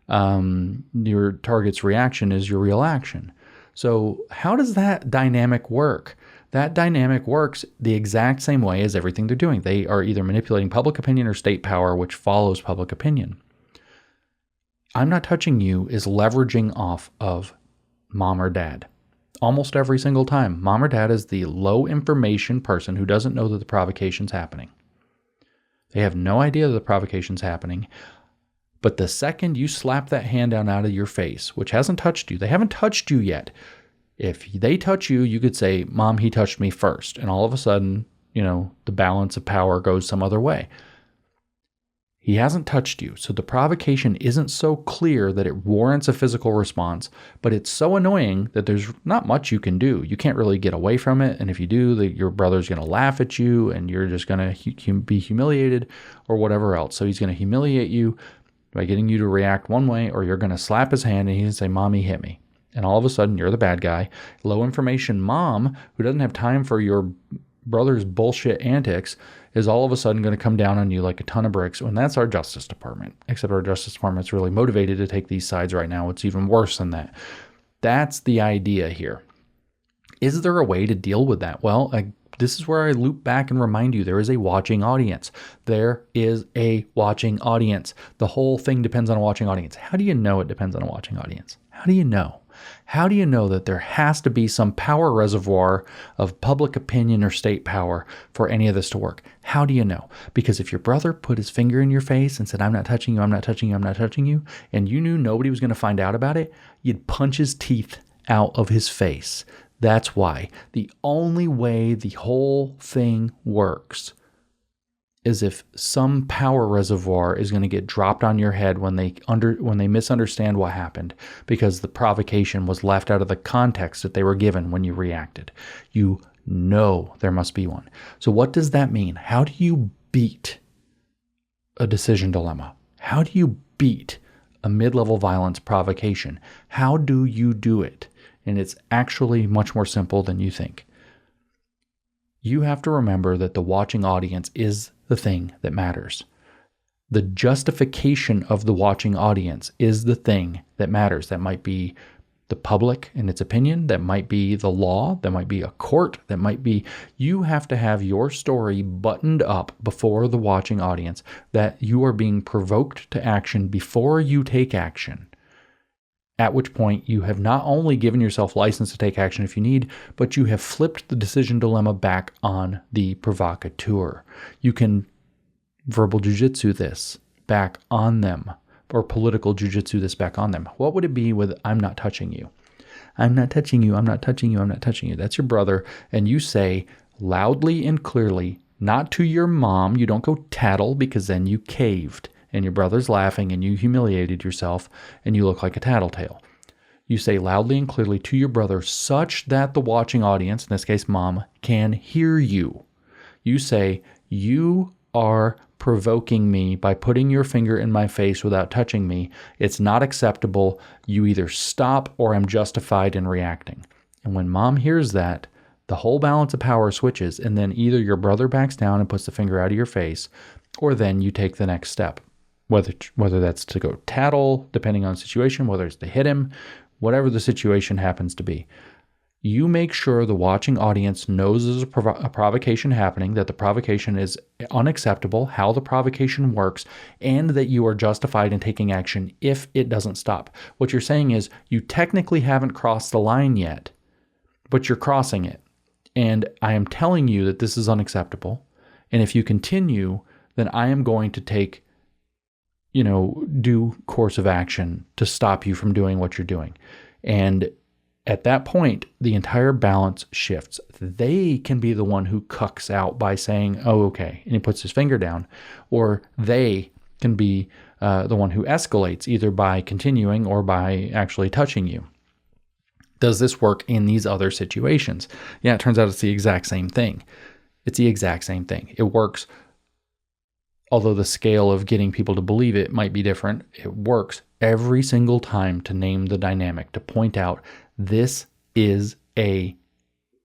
your target's reaction is your real action. So how does that dynamic work? That dynamic works the exact same way as everything they're doing. They are either manipulating public opinion or state power, which follows public opinion. I'm not touching you is leveraging off of mom or dad. Almost every single time, mom or dad is the low information person who doesn't know that the provocation's happening. They have no idea that the provocation's happening. But the second you slap that hand down out of your face, which hasn't touched you, they haven't touched you yet. If they touch you, you could say, Mom, he touched me first. And all of a sudden, the balance of power goes some other way. He hasn't touched you. So the provocation isn't so clear that it warrants a physical response, but it's so annoying that there's not much you can do. You can't really get away from it. And if you do, your brother's going to laugh at you and you're just going to be humiliated or whatever else. So he's going to humiliate you by getting you to react one way, or you're going to slap his hand and he's going to say, Mommy hit me. And all of a sudden you're the bad guy. Low information mom who doesn't have time for your brother's bullshit antics is all of a sudden going to come down on you like a ton of bricks. And that's our Justice Department. Except our Justice Department's really motivated to take these sides right now. It's even worse than that. That's the idea here. Is there a way to deal with that? Well, this is where I loop back and remind you there is a watching audience. There is a watching audience. The whole thing depends on a watching audience. How do you know it depends on a watching audience? How do you know? How do you know that there has to be some power reservoir of public opinion or state power for any of this to work? How do you know? Because if your brother put his finger in your face and said, I'm not touching you, I'm not touching you, I'm not touching you, and you knew nobody was going to find out about it, you'd punch his teeth out of his face. That's why. The only way the whole thing works is if some power reservoir is going to get dropped on your head when they misunderstand what happened because the provocation was left out of the context that they were given when you reacted. You know there must be one. So what does that mean? How do you beat a decision dilemma? How do you beat a mid-level violence provocation? How do you do it? And it's actually much more simple than you think. You have to remember that the watching audience is the thing that matters. The justification of the watching audience is the thing that matters. That might be the public and its opinion. That might be the law. That might be a court. That might be, you have to have your story buttoned up before the watching audience, that you are being provoked to action before you take action. At which point you have not only given yourself license to take action if you need, but you have flipped the decision dilemma back on the provocateur. You can verbal jujitsu this back on them, or political jujitsu this back on them. What would it be with I'm not touching you? I'm not touching you, I'm not touching you, I'm not touching you. That's your brother, and you say loudly and clearly, not to your mom, you don't go tattle because then you caved. And your brother's laughing and you humiliated yourself and you look like a tattletale. You say loudly and clearly to your brother such that the watching audience, in this case mom, can hear you. You say, you are provoking me by putting your finger in my face without touching me. It's not acceptable. You either stop or I'm justified in reacting. And when mom hears that, the whole balance of power switches, and then either your brother backs down and puts the finger out of your face, or then you take the next step. Whether that's to go tattle, depending on the situation, whether it's to hit him, whatever the situation happens to be. You make sure the watching audience knows there's a provocation happening, that the provocation is unacceptable, how the provocation works, and that you are justified in taking action if it doesn't stop. What you're saying is you technically haven't crossed the line yet, but you're crossing it. And I am telling you that this is unacceptable. And if you continue, then I am going to take due course of action to stop you from doing what you're doing. And at that point, the entire balance shifts. They can be the one who cucks out by saying, oh, okay, and he puts his finger down. Or they can be the one who escalates, either by continuing or by actually touching you. Does this work in these other situations? Yeah, it turns out it's the exact same thing. It's the exact same thing. It works. Although the scale of getting people to believe it might be different, it works every single time to name the dynamic, to point out this is a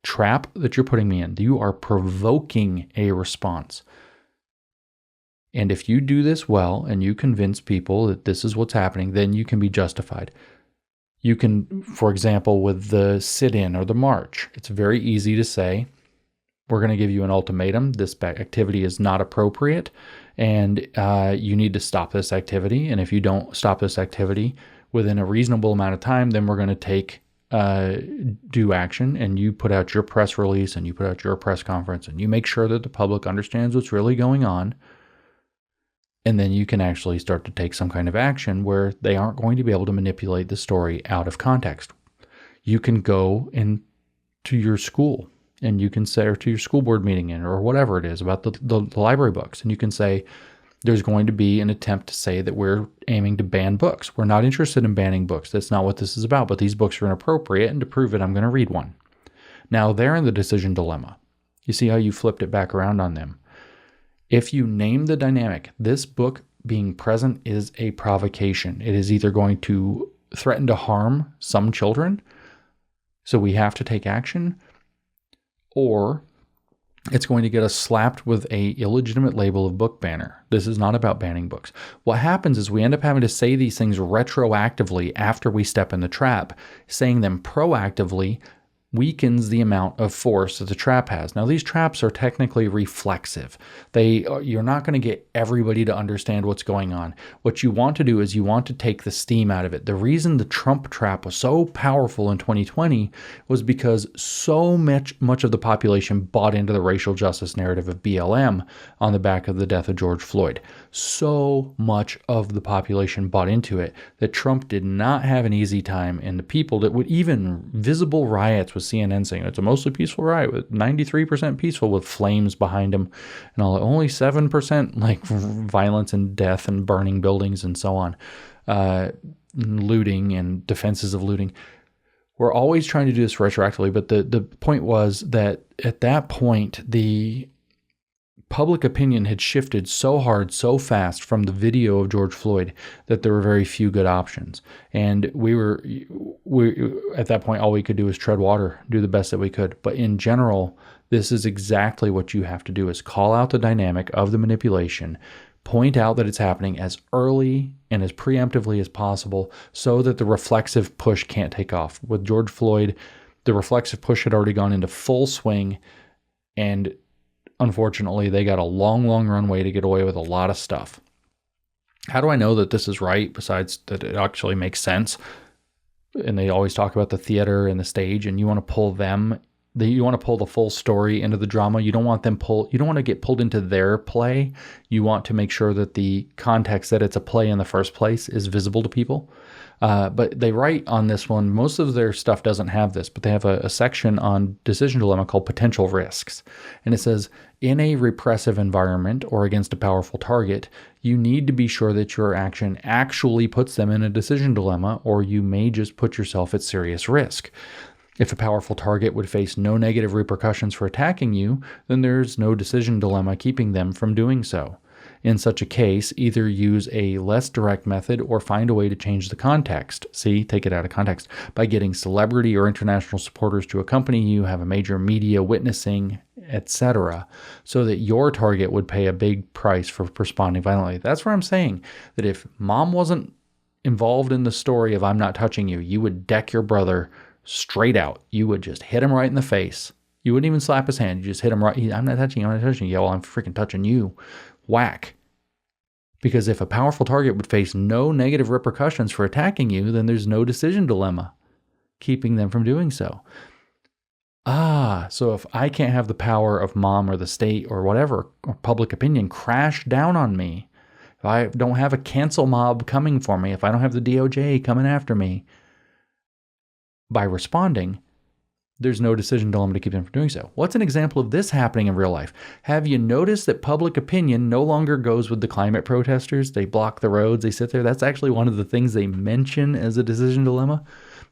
trap that you're putting me in. You are provoking a response. And if you do this well and you convince people that this is what's happening, then you can be justified. You can, for example, with the sit-in or the march, it's very easy to say, we're going to give you an ultimatum. This activity is not appropriate, and you need to stop this activity. And if you don't stop this activity within a reasonable amount of time, then we're going to take due action. And you put out your press release, and you put out your press conference, and you make sure that the public understands what's really going on. And then you can actually start to take some kind of action where they aren't going to be able to manipulate the story out of context. You can go into your school and you can say, or to your school board meeting or whatever it is about the library books. And you can say, there's going to be an attempt to say that we're aiming to ban books. We're not interested in banning books. That's not what this is about. But these books are inappropriate. And to prove it, I'm going to read one. Now they're in the decision dilemma. You see how you flipped it back around on them. If you name the dynamic, this book being present is a provocation. It is either going to threaten to harm some children, so we have to take action, or it's going to get us slapped with a illegitimate label of book banner. This is not about banning books. What happens is we end up having to say these things retroactively after we step in the trap. Saying them proactively weakens the amount of force that the trap has. Now, these traps are technically reflexive. You're not going to get everybody to understand what's going on. What you want to do is you want to take the steam out of it. The reason the Trump trap was so powerful in 2020 was because so much of the population bought into the racial justice narrative of BLM on the back of the death of George Floyd. So much of the population bought into it that Trump did not have an easy time, and the people that would even visible riots with CNN saying it's a mostly peaceful riot with 93% peaceful with flames behind them and all, only 7% like violence and death and burning buildings and so on, looting and defenses of looting. We're always trying to do this retroactively, but the point was that at that point, the public opinion had shifted so hard, so fast from the video of George Floyd that there were very few good options. And we at that point, all we could do was tread water, do the best that we could. But in general, this is exactly what you have to do, is call out the dynamic of the manipulation, point out that it's happening as early and as preemptively as possible so that the reflexive push can't take off. With George Floyd, the reflexive push had already gone into full swing, and unfortunately, they got a long, long runway to get away with a lot of stuff. How do I know that this is right, besides that it actually makes sense? And they always talk about the theater and the stage, and you want to pull them, you want to pull the full story into the drama. You don't want to get pulled into their play. You want to make sure that the context that it's a play in the first place is visible to people. But they write on this one, most of their stuff doesn't have this, but they have a section on decision dilemma called potential risks. And it says, in a repressive environment or against a powerful target, you need to be sure that your action actually puts them in a decision dilemma, or you may just put yourself at serious risk. If a powerful target would face no negative repercussions for attacking you, then there's no decision dilemma keeping them from doing so. In such a case, either use a less direct method or find a way to change the context. See, take it out of context. By getting celebrity or international supporters to accompany you, have a major media witnessing, etc., so that your target would pay a big price for responding violently. That's where I'm saying that if mom wasn't involved in the story of I'm not touching you, you would deck your brother straight out. You would just hit him right in the face. You wouldn't even slap his hand. You just hit him right. I'm not touching you. I'm not touching you. Yeah, well, I'm freaking touching you. Whack. Because if a powerful target would face no negative repercussions for attacking you, then there's no decision dilemma keeping them from doing so. So if I can't have the power of mom or the state or whatever, or public opinion crash down on me, if I don't have a cancel mob coming for me, if I don't have the DOJ coming after me, by responding, there's no decision dilemma to keep them from doing so. What's an example of this happening in real life? Have you noticed that public opinion no longer goes with the climate protesters? They block the roads, they sit there. That's actually one of the things they mention as a decision dilemma.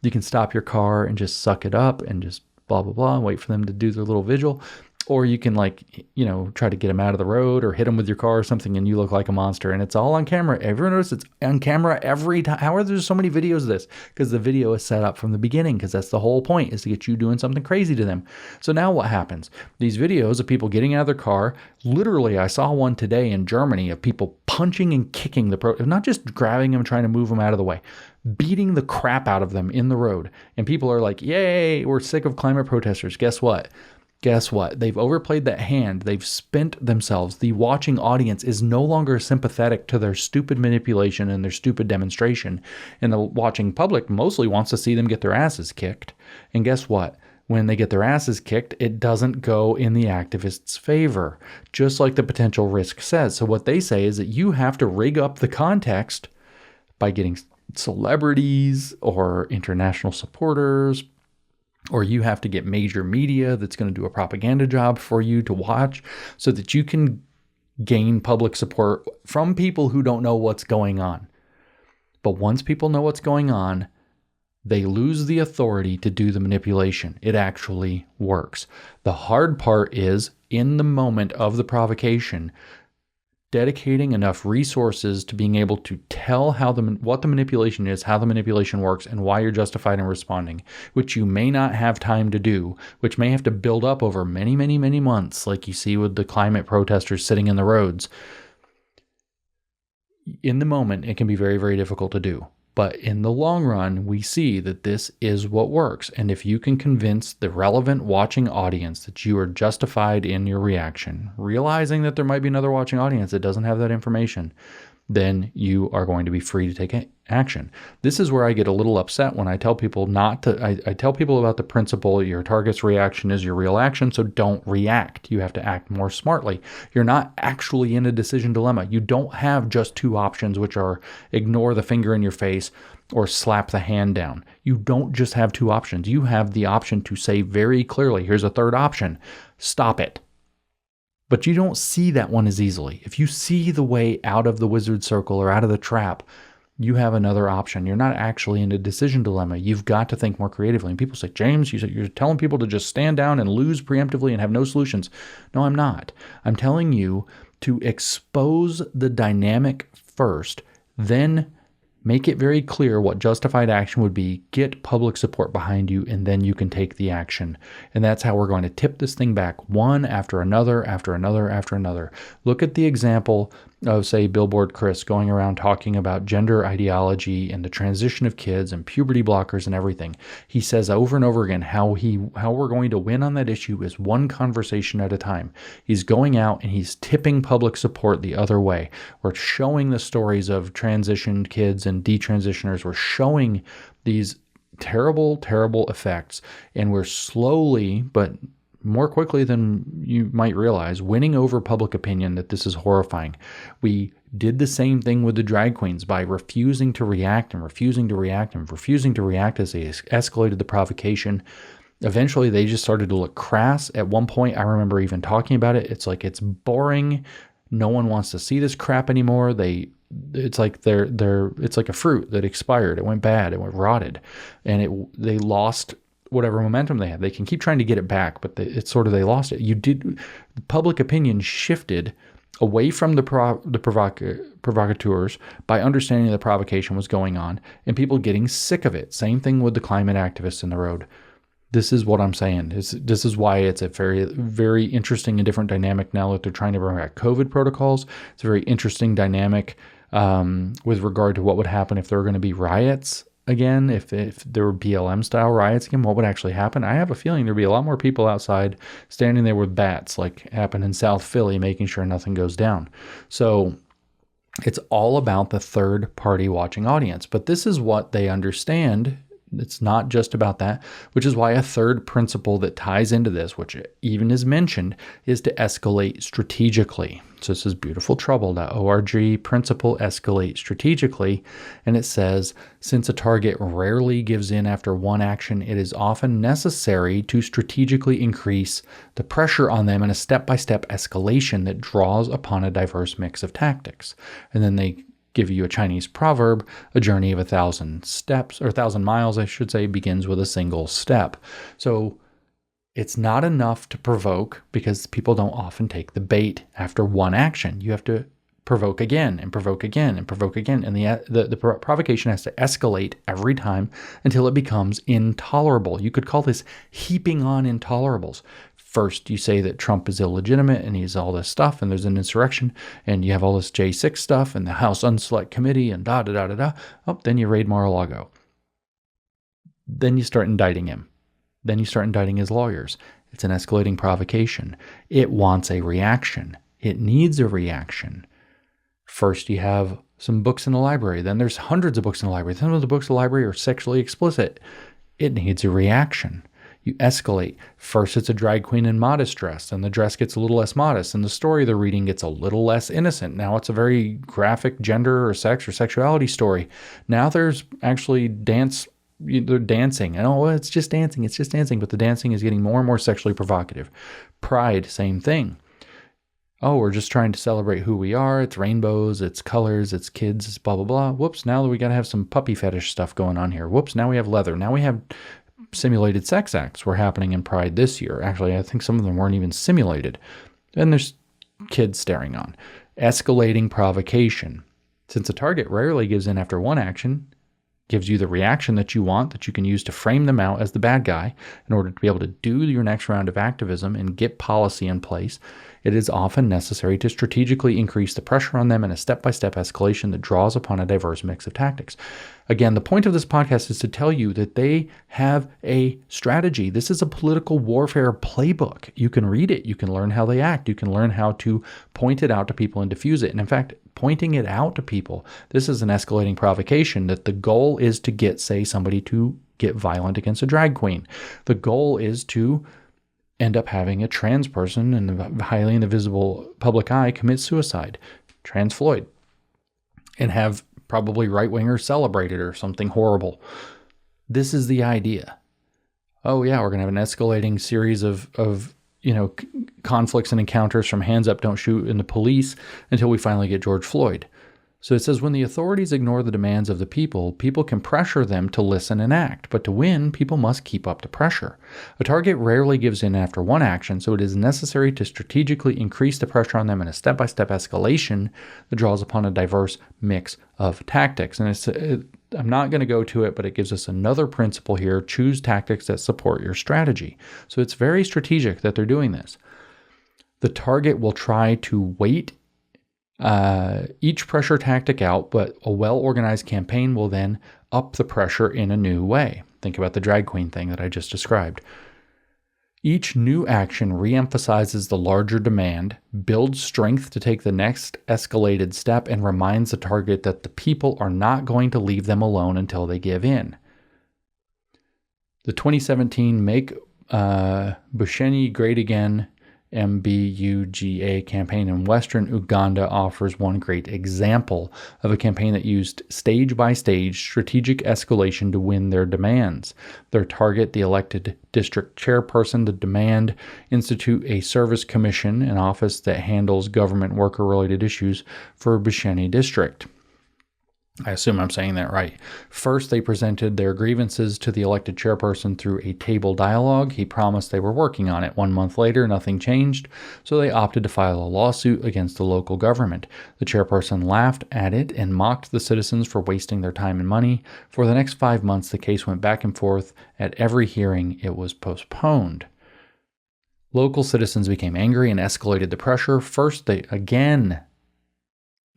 You can stop your car and just suck it up and just blah, blah, blah, and wait for them to do their little vigil. Or you can try to get them out of the road or hit them with your car or something and you look like a monster. And it's all on camera. Everyone notice it's on camera every time. How are there so many videos of this? Because the video is set up from the beginning, because that's the whole point, is to get you doing something crazy to them. So now what happens? These videos of people getting out of their car, literally I saw one today in Germany of people punching and kicking not just grabbing them, trying to move them out of the way, beating the crap out of them in the road. And people are like, yay, we're sick of climate protesters. Guess what? They've overplayed that hand. They've spent themselves. The watching audience is no longer sympathetic to their stupid manipulation and their stupid demonstration. And the watching public mostly wants to see them get their asses kicked. And guess what? when they get their asses kicked, it doesn't go in the activist's favor, just like the potential risk says. So what they say is that you have to rig up the context by getting celebrities or international supporters, or you have to get major media that's going to do a propaganda job for you to watch so that you can gain public support from people who don't know what's going on. But once people know what's going on, they lose the authority to do the manipulation. It actually works. The hard part is, in the moment of the provocation, dedicating enough resources to being able to tell what the manipulation is, how the manipulation works, and why you're justified in responding, which you may not have time to do, which may have to build up over many, many, many months, like you see with the climate protesters sitting in the roads. In the moment, it can be very, very difficult to do. But in the long run, we see that this is what works. And if you can convince the relevant watching audience that you are justified in your reaction, realizing that there might be another watching audience that doesn't have that information, then you are going to be free to take action. This is where I get a little upset when I tell people not to. I tell people about the principle, your target's reaction is your real action, so don't react. You have to act more smartly. You're not actually in a decision dilemma. You don't have just two options, which are ignore the finger in your face or slap the hand down. You don't just have two options. You have the option to say very clearly, here's a third option, stop it. But you don't see that one as easily. If you see the way out of the wizard circle or out of the trap, you have another option. You're not actually in a decision dilemma. You've got to think more creatively. And people say, James, you're telling people to just stand down and lose preemptively and have no solutions. No, I'm not. I'm telling you to expose the dynamic first, then make it very clear what justified action would be, get public support behind you, and then you can take the action. And that's how we're going to tip this thing back one after another, after another, after another. Look at the example of, say, Billboard Chris going around talking about gender ideology and the transition of kids and puberty blockers and everything. He says over and over again how we're going to win on that issue is one conversation at a time. He's going out and he's tipping public support the other way. We're showing the stories of transitioned kids and detransitioners. We're showing these terrible, terrible effects, and we're slowly, but more quickly than you might realize, winning over public opinion that this is horrifying. We did the same thing with the drag queens by refusing to react and refusing to react and refusing to react as they escalated the provocation. Eventually, they just started to look crass. At one point, I remember even talking about it. It's like, it's boring. No one wants to see this crap anymore. It's like it's like a fruit that expired. It went bad. It went rotted, and they lost whatever momentum they had. They can keep trying to get it back, but it's sort of, they lost it. Public opinion shifted away from the provocateurs by understanding the provocation was going on and people getting sick of it. Same thing with the climate activists in the road. This is what I'm saying. This is why it's a very, very interesting and different dynamic now that they're trying to bring back COVID protocols. It's a very interesting dynamic with regard to what would happen if there were going to be riots again, if there were BLM-style riots again, what would actually happen? I have a feeling there'd be a lot more people outside standing there with bats, like happened in South Philly, making sure nothing goes down. So it's all about the third-party watching audience. But this is what they understand. It's not just about that, which is why a third principle that ties into this, which even is mentioned, is to escalate strategically. So this is beautifultrouble.org principle, escalate strategically. And it says, since a target rarely gives in after one action, it is often necessary to strategically increase the pressure on them in a step-by-step escalation that draws upon a diverse mix of tactics. And then they give you a Chinese proverb, a journey of 1,000 steps, or 1,000 miles, I should say, begins with a single step. So it's not enough to provoke, because people don't often take the bait after one action. You have to provoke again and provoke again and provoke again. And the provocation has to escalate every time until it becomes intolerable. You could call this heaping on intolerables. First, you say that Trump is illegitimate and he's all this stuff, and there's an insurrection, and you have all this J6 stuff and the House Unselect Committee and da-da-da-da-da. Oh, then you raid Mar-a-Lago. Then you start indicting him. Then you start indicting his lawyers. It's an escalating provocation. It wants a reaction. It needs a reaction. First, you have some books in the library. Then there's hundreds of books in the library. Some of the books in the library are sexually explicit. It needs a reaction. You escalate. First, it's a drag queen in modest dress, and the dress gets a little less modest, and the story they're reading gets a little less innocent. Now it's a very graphic gender or sex or sexuality story. Now there's actually they're dancing. And it's just dancing, but the dancing is getting more and more sexually provocative. Pride, same thing. Oh, we're just trying to celebrate who we are. It's rainbows, it's colors, it's kids, it's blah, blah, blah. Whoops, now we got to have some puppy fetish stuff going on here. Whoops, now we have leather. Now we have simulated sex acts were happening in Pride this year. Actually, I think some of them weren't even simulated. And there's kids staring on. Escalating provocation. Since a target rarely gives in after one action, gives you the reaction that you want, that you can use to frame them out as the bad guy in order to be able to do your next round of activism and get policy in place, it is often necessary to strategically increase the pressure on them in a step-by-step escalation that draws upon a diverse mix of tactics. Again, the point of this podcast is to tell you that they have a strategy. This is a political warfare playbook. You can read it. You can learn how they act. You can learn how to point it out to people and diffuse it. And in fact, pointing it out to people, this is an escalating provocation that the goal is to get, say, somebody to get violent against a drag queen. The goal is to end up having a trans person in the highly in the visible public eye commit suicide, trans Floyd, and have probably right-wingers celebrate it or something horrible. This is the idea. Oh yeah, we're going to have an escalating series of conflicts and encounters from hands up, don't shoot in the police until we finally get George Floyd. So it says, when the authorities ignore the demands of the people, people can pressure them to listen and act. But to win, people must keep up the pressure. A target rarely gives in after one action, so it is necessary to strategically increase the pressure on them in a step-by-step escalation that draws upon a diverse mix of tactics. And I'm not going to go to it, but it gives us another principle here. Choose tactics that support your strategy. So it's very strategic that they're doing this. The target will try to wait each pressure tactic out, but a well-organized campaign will then up the pressure in a new way. Think about the drag queen thing that I just described. Each new action reemphasizes the larger demand, builds strength to take the next escalated step, and reminds the target that the people are not going to leave them alone until they give in. The 2017 Make Busheni Great Again MBUGA campaign in Western Uganda offers one great example of a campaign that used stage-by-stage strategic escalation to win their demands. Their target, the elected district chairperson, the demand institute a service commission, an office that handles government worker-related issues for Busheni district. I assume I'm saying that right. First, they presented their grievances to the elected chairperson through a table dialogue. He promised they were working on it. 1 month later, nothing changed, so they opted to file a lawsuit against the local government. The chairperson laughed at it and mocked the citizens for wasting their time and money. For the next 5 months, the case went back and forth. At every hearing, it was postponed. Local citizens became angry and escalated the pressure. First,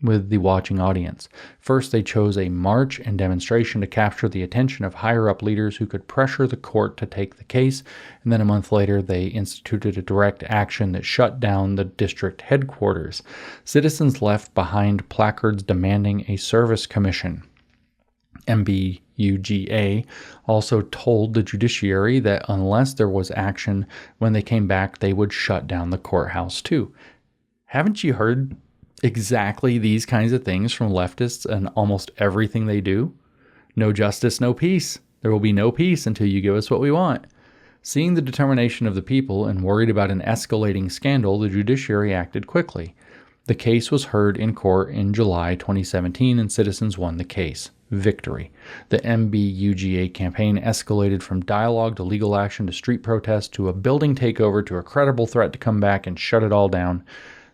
with the watching audience. First, they chose a march and demonstration to capture the attention of higher-up leaders who could pressure the court to take the case, and then a month later, they instituted a direct action that shut down the district headquarters. Citizens left behind placards demanding a service commission. MBUGA also told the judiciary that unless there was action when they came back, they would shut down the courthouse too. Haven't you heard exactly these kinds of things from leftists and almost everything they do? No justice, no peace. There will be no peace until you give us what we want. Seeing the determination of the people and worried about an escalating scandal, the judiciary acted quickly. The case was heard in court in July 2017 and citizens won the case. Victory. The MBUGA campaign escalated from dialogue to legal action to street protest to a building takeover to a credible threat to come back and shut it all down.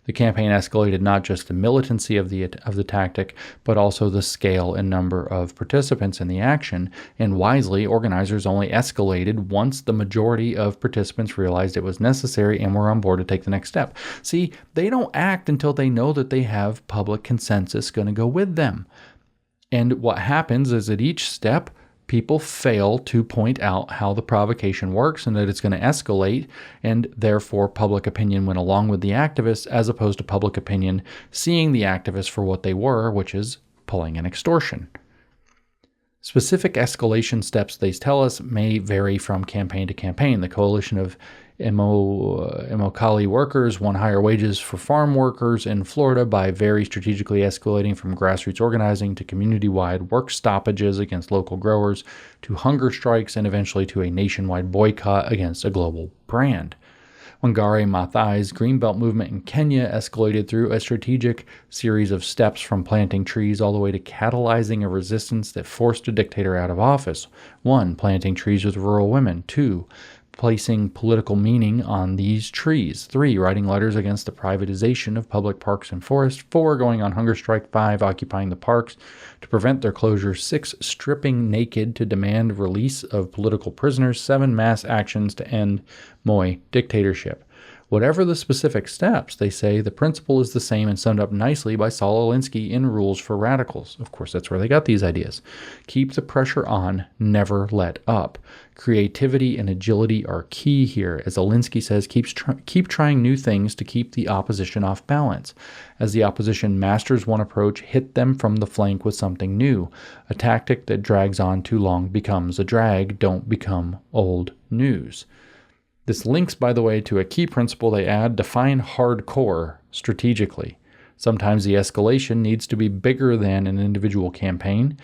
The campaign escalated not just the militancy of the tactic, but also the scale and number of participants in the action, and wisely, organizers only escalated once the majority of participants realized it was necessary and were on board to take the next step. See, they don't act until they know that they have public consensus going to go with them. And what happens is at each step, people fail to point out how the provocation works and that it's going to escalate, and therefore public opinion went along with the activists as opposed to public opinion seeing the activists for what they were, which is pulling and extortion. Specific escalation steps, they tell us, may vary from campaign to campaign. The coalition of Immokalee workers won higher wages for farm workers in Florida by very strategically escalating from grassroots organizing to community-wide work stoppages against local growers to hunger strikes and eventually to a nationwide boycott against a global brand. Wangari Maathai's Greenbelt movement in Kenya escalated through a strategic series of steps from planting trees all the way to catalyzing a resistance that forced a dictator out of office. 1. Planting trees with rural women. 2. Placing political meaning on these trees. 3. Writing letters against the privatization of public parks and forests. 4. Going on hunger strike. 5. Occupying the parks to prevent their closure. 6. Stripping naked to demand release of political prisoners. 7. Mass actions to end Moi dictatorship. Whatever the specific steps, they say the principle is the same and summed up nicely by Saul Alinsky in Rules for Radicals. Of course, that's where they got these ideas. Keep the pressure on, never let up. Creativity and agility are key here. As Alinsky says, keep trying new things to keep the opposition off balance. As the opposition masters one approach, hit them from the flank with something new. A tactic that drags on too long becomes a drag. Don't become old news. This links, by the way, to a key principle they add: define hardcore strategically. Sometimes the escalation needs to be bigger than an individual campaign.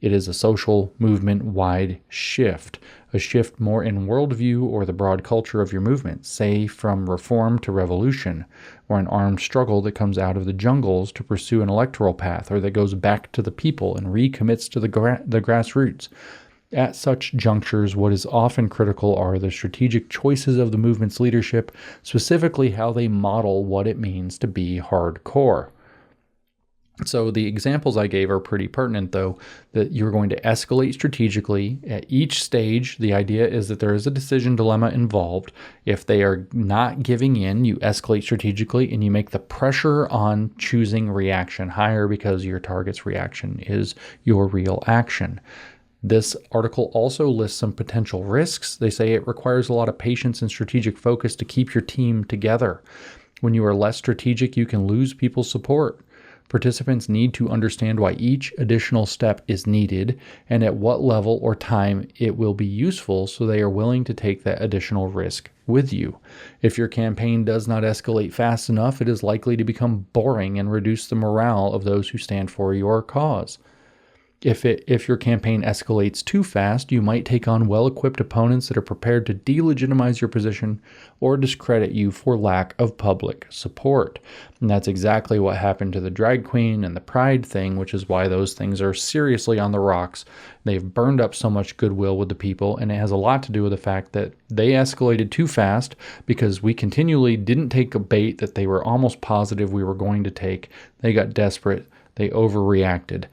It is a social movement-wide shift, a shift more in worldview or the broad culture of your movement, say from reform to revolution, or an armed struggle that comes out of the jungles to pursue an electoral path, or that goes back to the people and recommits to the grassroots. At such junctures, what is often critical are the strategic choices of the movement's leadership, specifically how they model what it means to be hardcore. So the examples I gave are pretty pertinent, though, that you're going to escalate strategically. At each stage, the idea is that there is a decision dilemma involved. If they are not giving in, you escalate strategically and you make the pressure on choosing reaction higher because your target's reaction is your real action. This article also lists some potential risks. They say it requires a lot of patience and strategic focus to keep your team together. When you are less strategic, you can lose people's support. Participants need to understand why each additional step is needed and at what level or time it will be useful, so they are willing to take that additional risk with you. If your campaign does not escalate fast enough, it is likely to become boring and reduce the morale of those who stand for your cause. If your campaign escalates too fast, you might take on well-equipped opponents that are prepared to delegitimize your position or discredit you for lack of public support. And that's exactly what happened to the drag queen and the pride thing, which is why those things are seriously on the rocks. They've burned up so much goodwill with the people, and it has a lot to do with the fact that they escalated too fast because we continually didn't take a bait that they were almost positive we were going to take. They got desperate. They overreacted.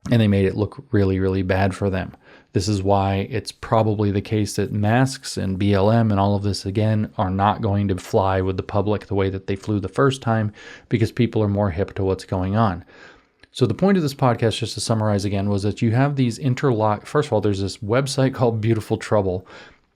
And they made it look really, really bad for them. This is why it's probably the case that masks and BLM and all of this, again, are not going to fly with the public the way that they flew the first time, because people are more hip to what's going on. So the point of this podcast, just to summarize again, was that you have these first of all, there's this website called Beautiful Trouble.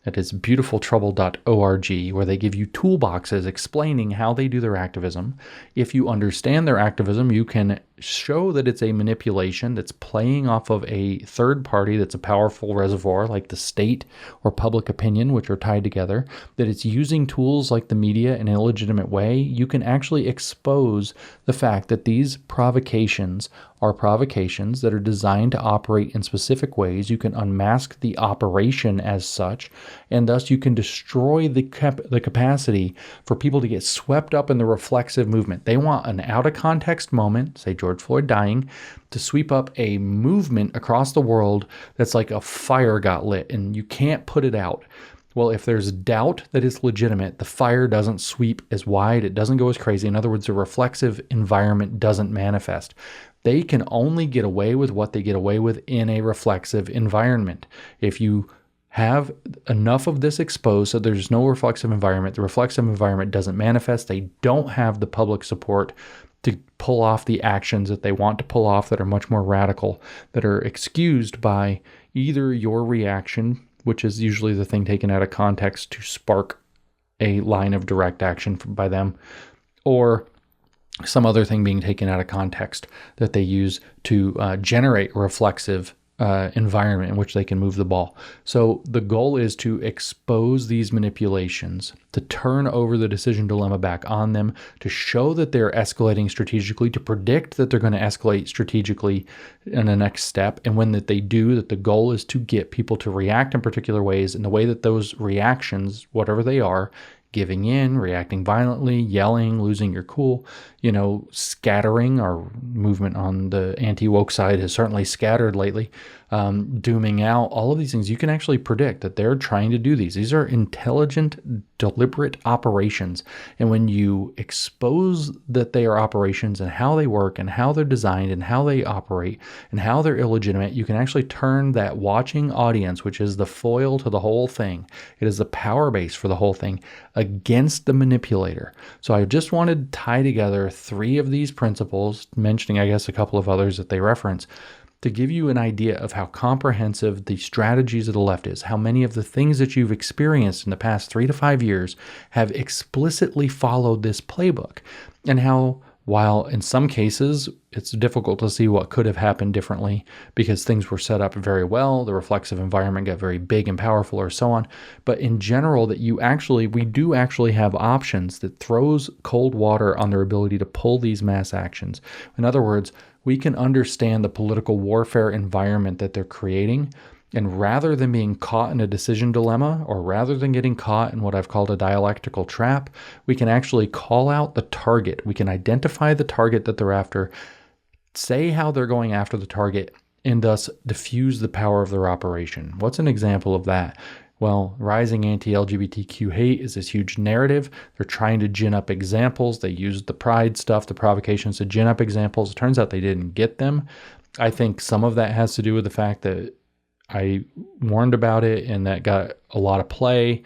That is beautifultrouble.org, where they give you toolboxes explaining how they do their activism. If you understand their activism, you can show that it's a manipulation that's playing off of a third party that's a powerful reservoir like the state or public opinion, which are tied together, that it's using tools like the media in an illegitimate way. You can actually expose the fact that these provocations are provocations that are designed to operate in specific ways. You can unmask the operation as such, and thus you can destroy the capacity for people to get swept up in the reflexive movement. They want an out-of-context moment, say George Floyd dying, to sweep up a movement across the world that's like a fire got lit, and you can't put it out. Well, if there's doubt that it's legitimate, the fire doesn't sweep as wide, it doesn't go as crazy. In other words, the reflexive environment doesn't manifest. They can only get away with what they get away with in a reflexive environment. If you have enough of this exposed so there's no reflexive environment, the reflexive environment doesn't manifest, they don't have the public support to pull off the actions that they want to pull off that are much more radical, that are excused by either your reaction, which is usually the thing taken out of context to spark a line of direct action by them, or some other thing being taken out of context that they use to generate reflexive environment in which they can move the ball. So the goal is to expose these manipulations, to turn over the decision dilemma back on them, to show that they're escalating strategically, to predict that they're going to escalate strategically in the next step. And when that they do, that the goal is to get people to react in particular ways, and the way that those reactions, whatever they are, giving in, reacting violently, yelling, losing your cool, scattering. Our movement on the anti-woke side has certainly scattered lately, dooming out, all of these things. You can actually predict that they're trying to do these. These are intelligent, deliberate operations. And when you expose that they are operations and how they work and how they're designed and how they operate and how they're illegitimate, you can actually turn that watching audience, which is the foil to the whole thing, it is the power base for the whole thing, against the manipulator. So I just wanted to tie together 3 of these principles, mentioning, I guess, a couple of others that they reference, to give you an idea of how comprehensive the strategies of the left is, how many of the things that you've experienced in the past 3 to 5 years have explicitly followed this playbook, and how, while in some cases it's difficult to see what could have happened differently because things were set up very well, the reflexive environment got very big and powerful, or so on, but in general that we do actually have options that throws cold water on their ability to pull these mass actions. In other words, we can understand the political warfare environment that they're creating, and rather than being caught in a decision dilemma, or rather than getting caught in what I've called a dialectical trap, we can actually call out the target. We can identify the target that they're after, say how they're going after the target, and thus diffuse the power of their operation. What's an example of that? Well, rising anti-LGBTQ hate is this huge narrative. They're trying to gin up examples. They used the pride stuff, the provocations, to gin up examples. It turns out they didn't get them. I think some of that has to do with the fact that I warned about it and that got a lot of play.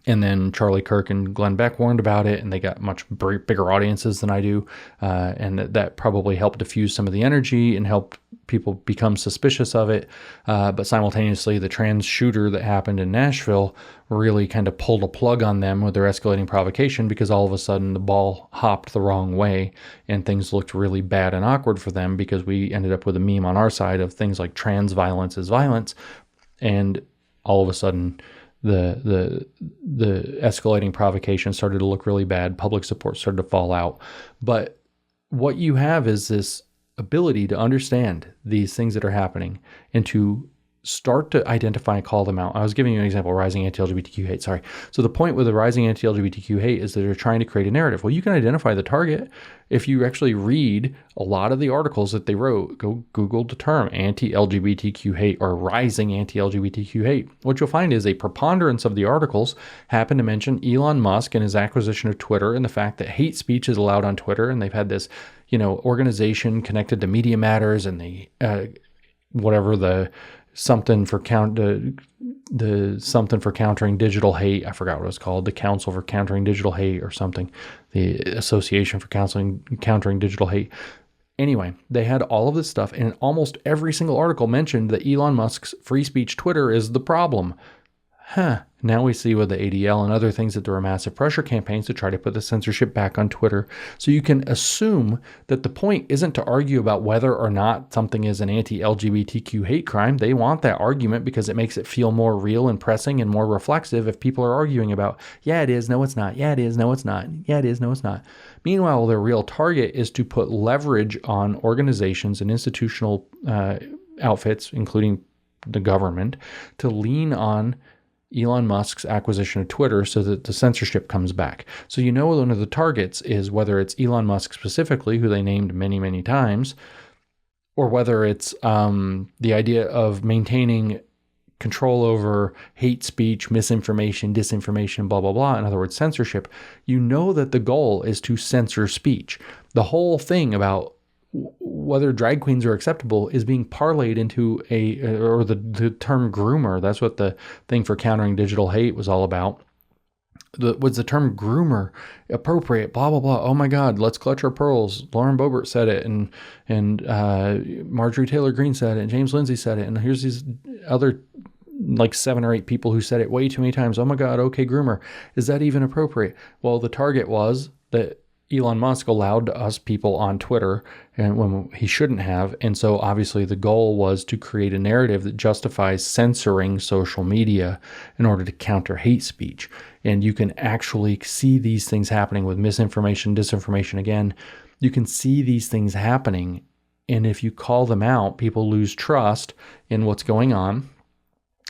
And then Charlie Kirk and Glenn Beck warned about it, and they got much bigger audiences than I do. And that probably helped diffuse some of the energy and helped people become suspicious of it. But simultaneously, the trans shooter that happened in Nashville really kind of pulled a plug on them with their escalating provocation, because all of a sudden the ball hopped the wrong way and things looked really bad and awkward for them, because we ended up with a meme on our side of things like trans violence is violence. And all of a sudden, the escalating provocation started to look really bad. Public support started to fall out. But what you have is this ability to understand these things that are happening and to start to identify and call them out. I was giving you an example, rising anti-LGBTQ hate. Sorry. So the point with the rising anti-LGBTQ hate is that they're trying to create a narrative. Well, you can identify the target. If you actually read a lot of the articles that they wrote, go Google the term anti-LGBTQ hate or rising anti-LGBTQ hate. What you'll find is a preponderance of the articles happen to mention Elon Musk and his acquisition of Twitter, and the fact that hate speech is allowed on Twitter. And they've had this, organization connected to Media Matters and the something for countering digital hate. I forgot what it was called. The Council for Countering Digital Hate or something. The Association for Countering Digital Hate. Anyway, they had all of this stuff, and almost every single article mentioned that Elon Musk's free speech Twitter is the problem. Now we see with the ADL and other things that there were massive pressure campaigns to try to put the censorship back on Twitter. So you can assume that the point isn't to argue about whether or not something is an anti-LGBTQ hate crime. They want that argument because it makes it feel more real and pressing and more reflexive if people are arguing about, yeah, it is, no, it's not. Yeah, it is, no, it's not. Yeah, it is, no, it's not. Meanwhile, their real target is to put leverage on organizations and institutional outfits, including the government, to lean on Elon Musk's acquisition of Twitter so that the censorship comes back. So one of the targets is whether it's Elon Musk specifically, who they named many, many times, or whether it's the idea of maintaining control over hate speech, misinformation, disinformation, blah, blah, blah. In other words, censorship. That the goal is to censor speech. The whole thing about whether drag queens are acceptable is being parlayed into the term groomer. That's what the thing for countering digital hate was all about. Was the term groomer appropriate? Blah, blah, blah. Oh my God, let's clutch our pearls. Lauren Boebert said it, and Marjorie Taylor Greene said it, and James Lindsay said it, and here's these other like 7 or 8 people who said it way too many times. Oh my God, okay, groomer. Is that even appropriate? Well, the target was that Elon Musk allowed us people on Twitter and when he shouldn't have. And so obviously the goal was to create a narrative that justifies censoring social media in order to counter hate speech. And you can actually see these things happening with misinformation, disinformation. Again, you can see these things happening. And if you call them out, people lose trust in what's going on.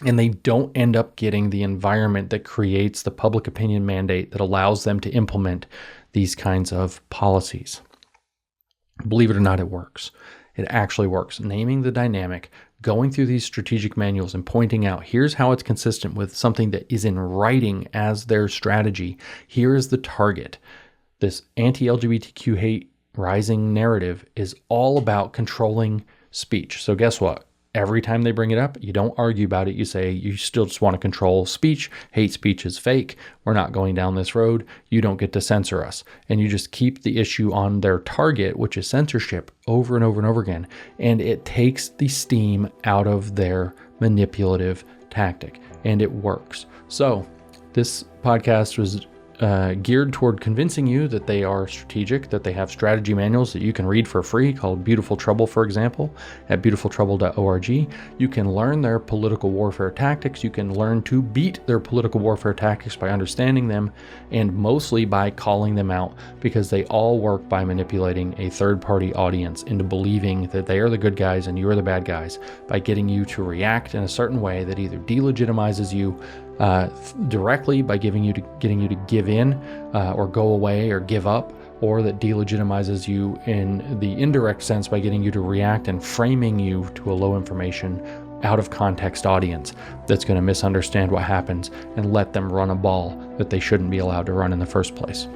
And they don't end up getting the environment that creates the public opinion mandate that allows them to implement these kinds of policies. Believe it or not, it works. It actually works. Naming the dynamic, going through these strategic manuals and pointing out, here's how it's consistent with something that is in writing as their strategy. Here is the target. This anti-LGBTQ hate rising narrative is all about controlling speech. So guess what? Every time they bring it up, you don't argue about it. You say you still just want to control speech. Hate speech is fake. We're not going down this road. You don't get to censor us. And you just keep the issue on their target, which is censorship, over and over and over again. And it takes the steam out of their manipulative tactic. And it works. So this podcast was geared toward convincing you that they are strategic, that they have strategy manuals that you can read for free called Beautiful Trouble, for example, at beautifultrouble.org. You can learn their political warfare tactics. You can learn to beat their political warfare tactics by understanding them and mostly by calling them out, because they all work by manipulating a third-party audience into believing that they are the good guys and you are the bad guys, by getting you to react in a certain way that either delegitimizes you directly by getting you to give in or go away or give up, or that delegitimizes you in the indirect sense by getting you to react and framing you to a low information, out of context audience that's going to misunderstand what happens and let them run a ball that they shouldn't be allowed to run in the first place.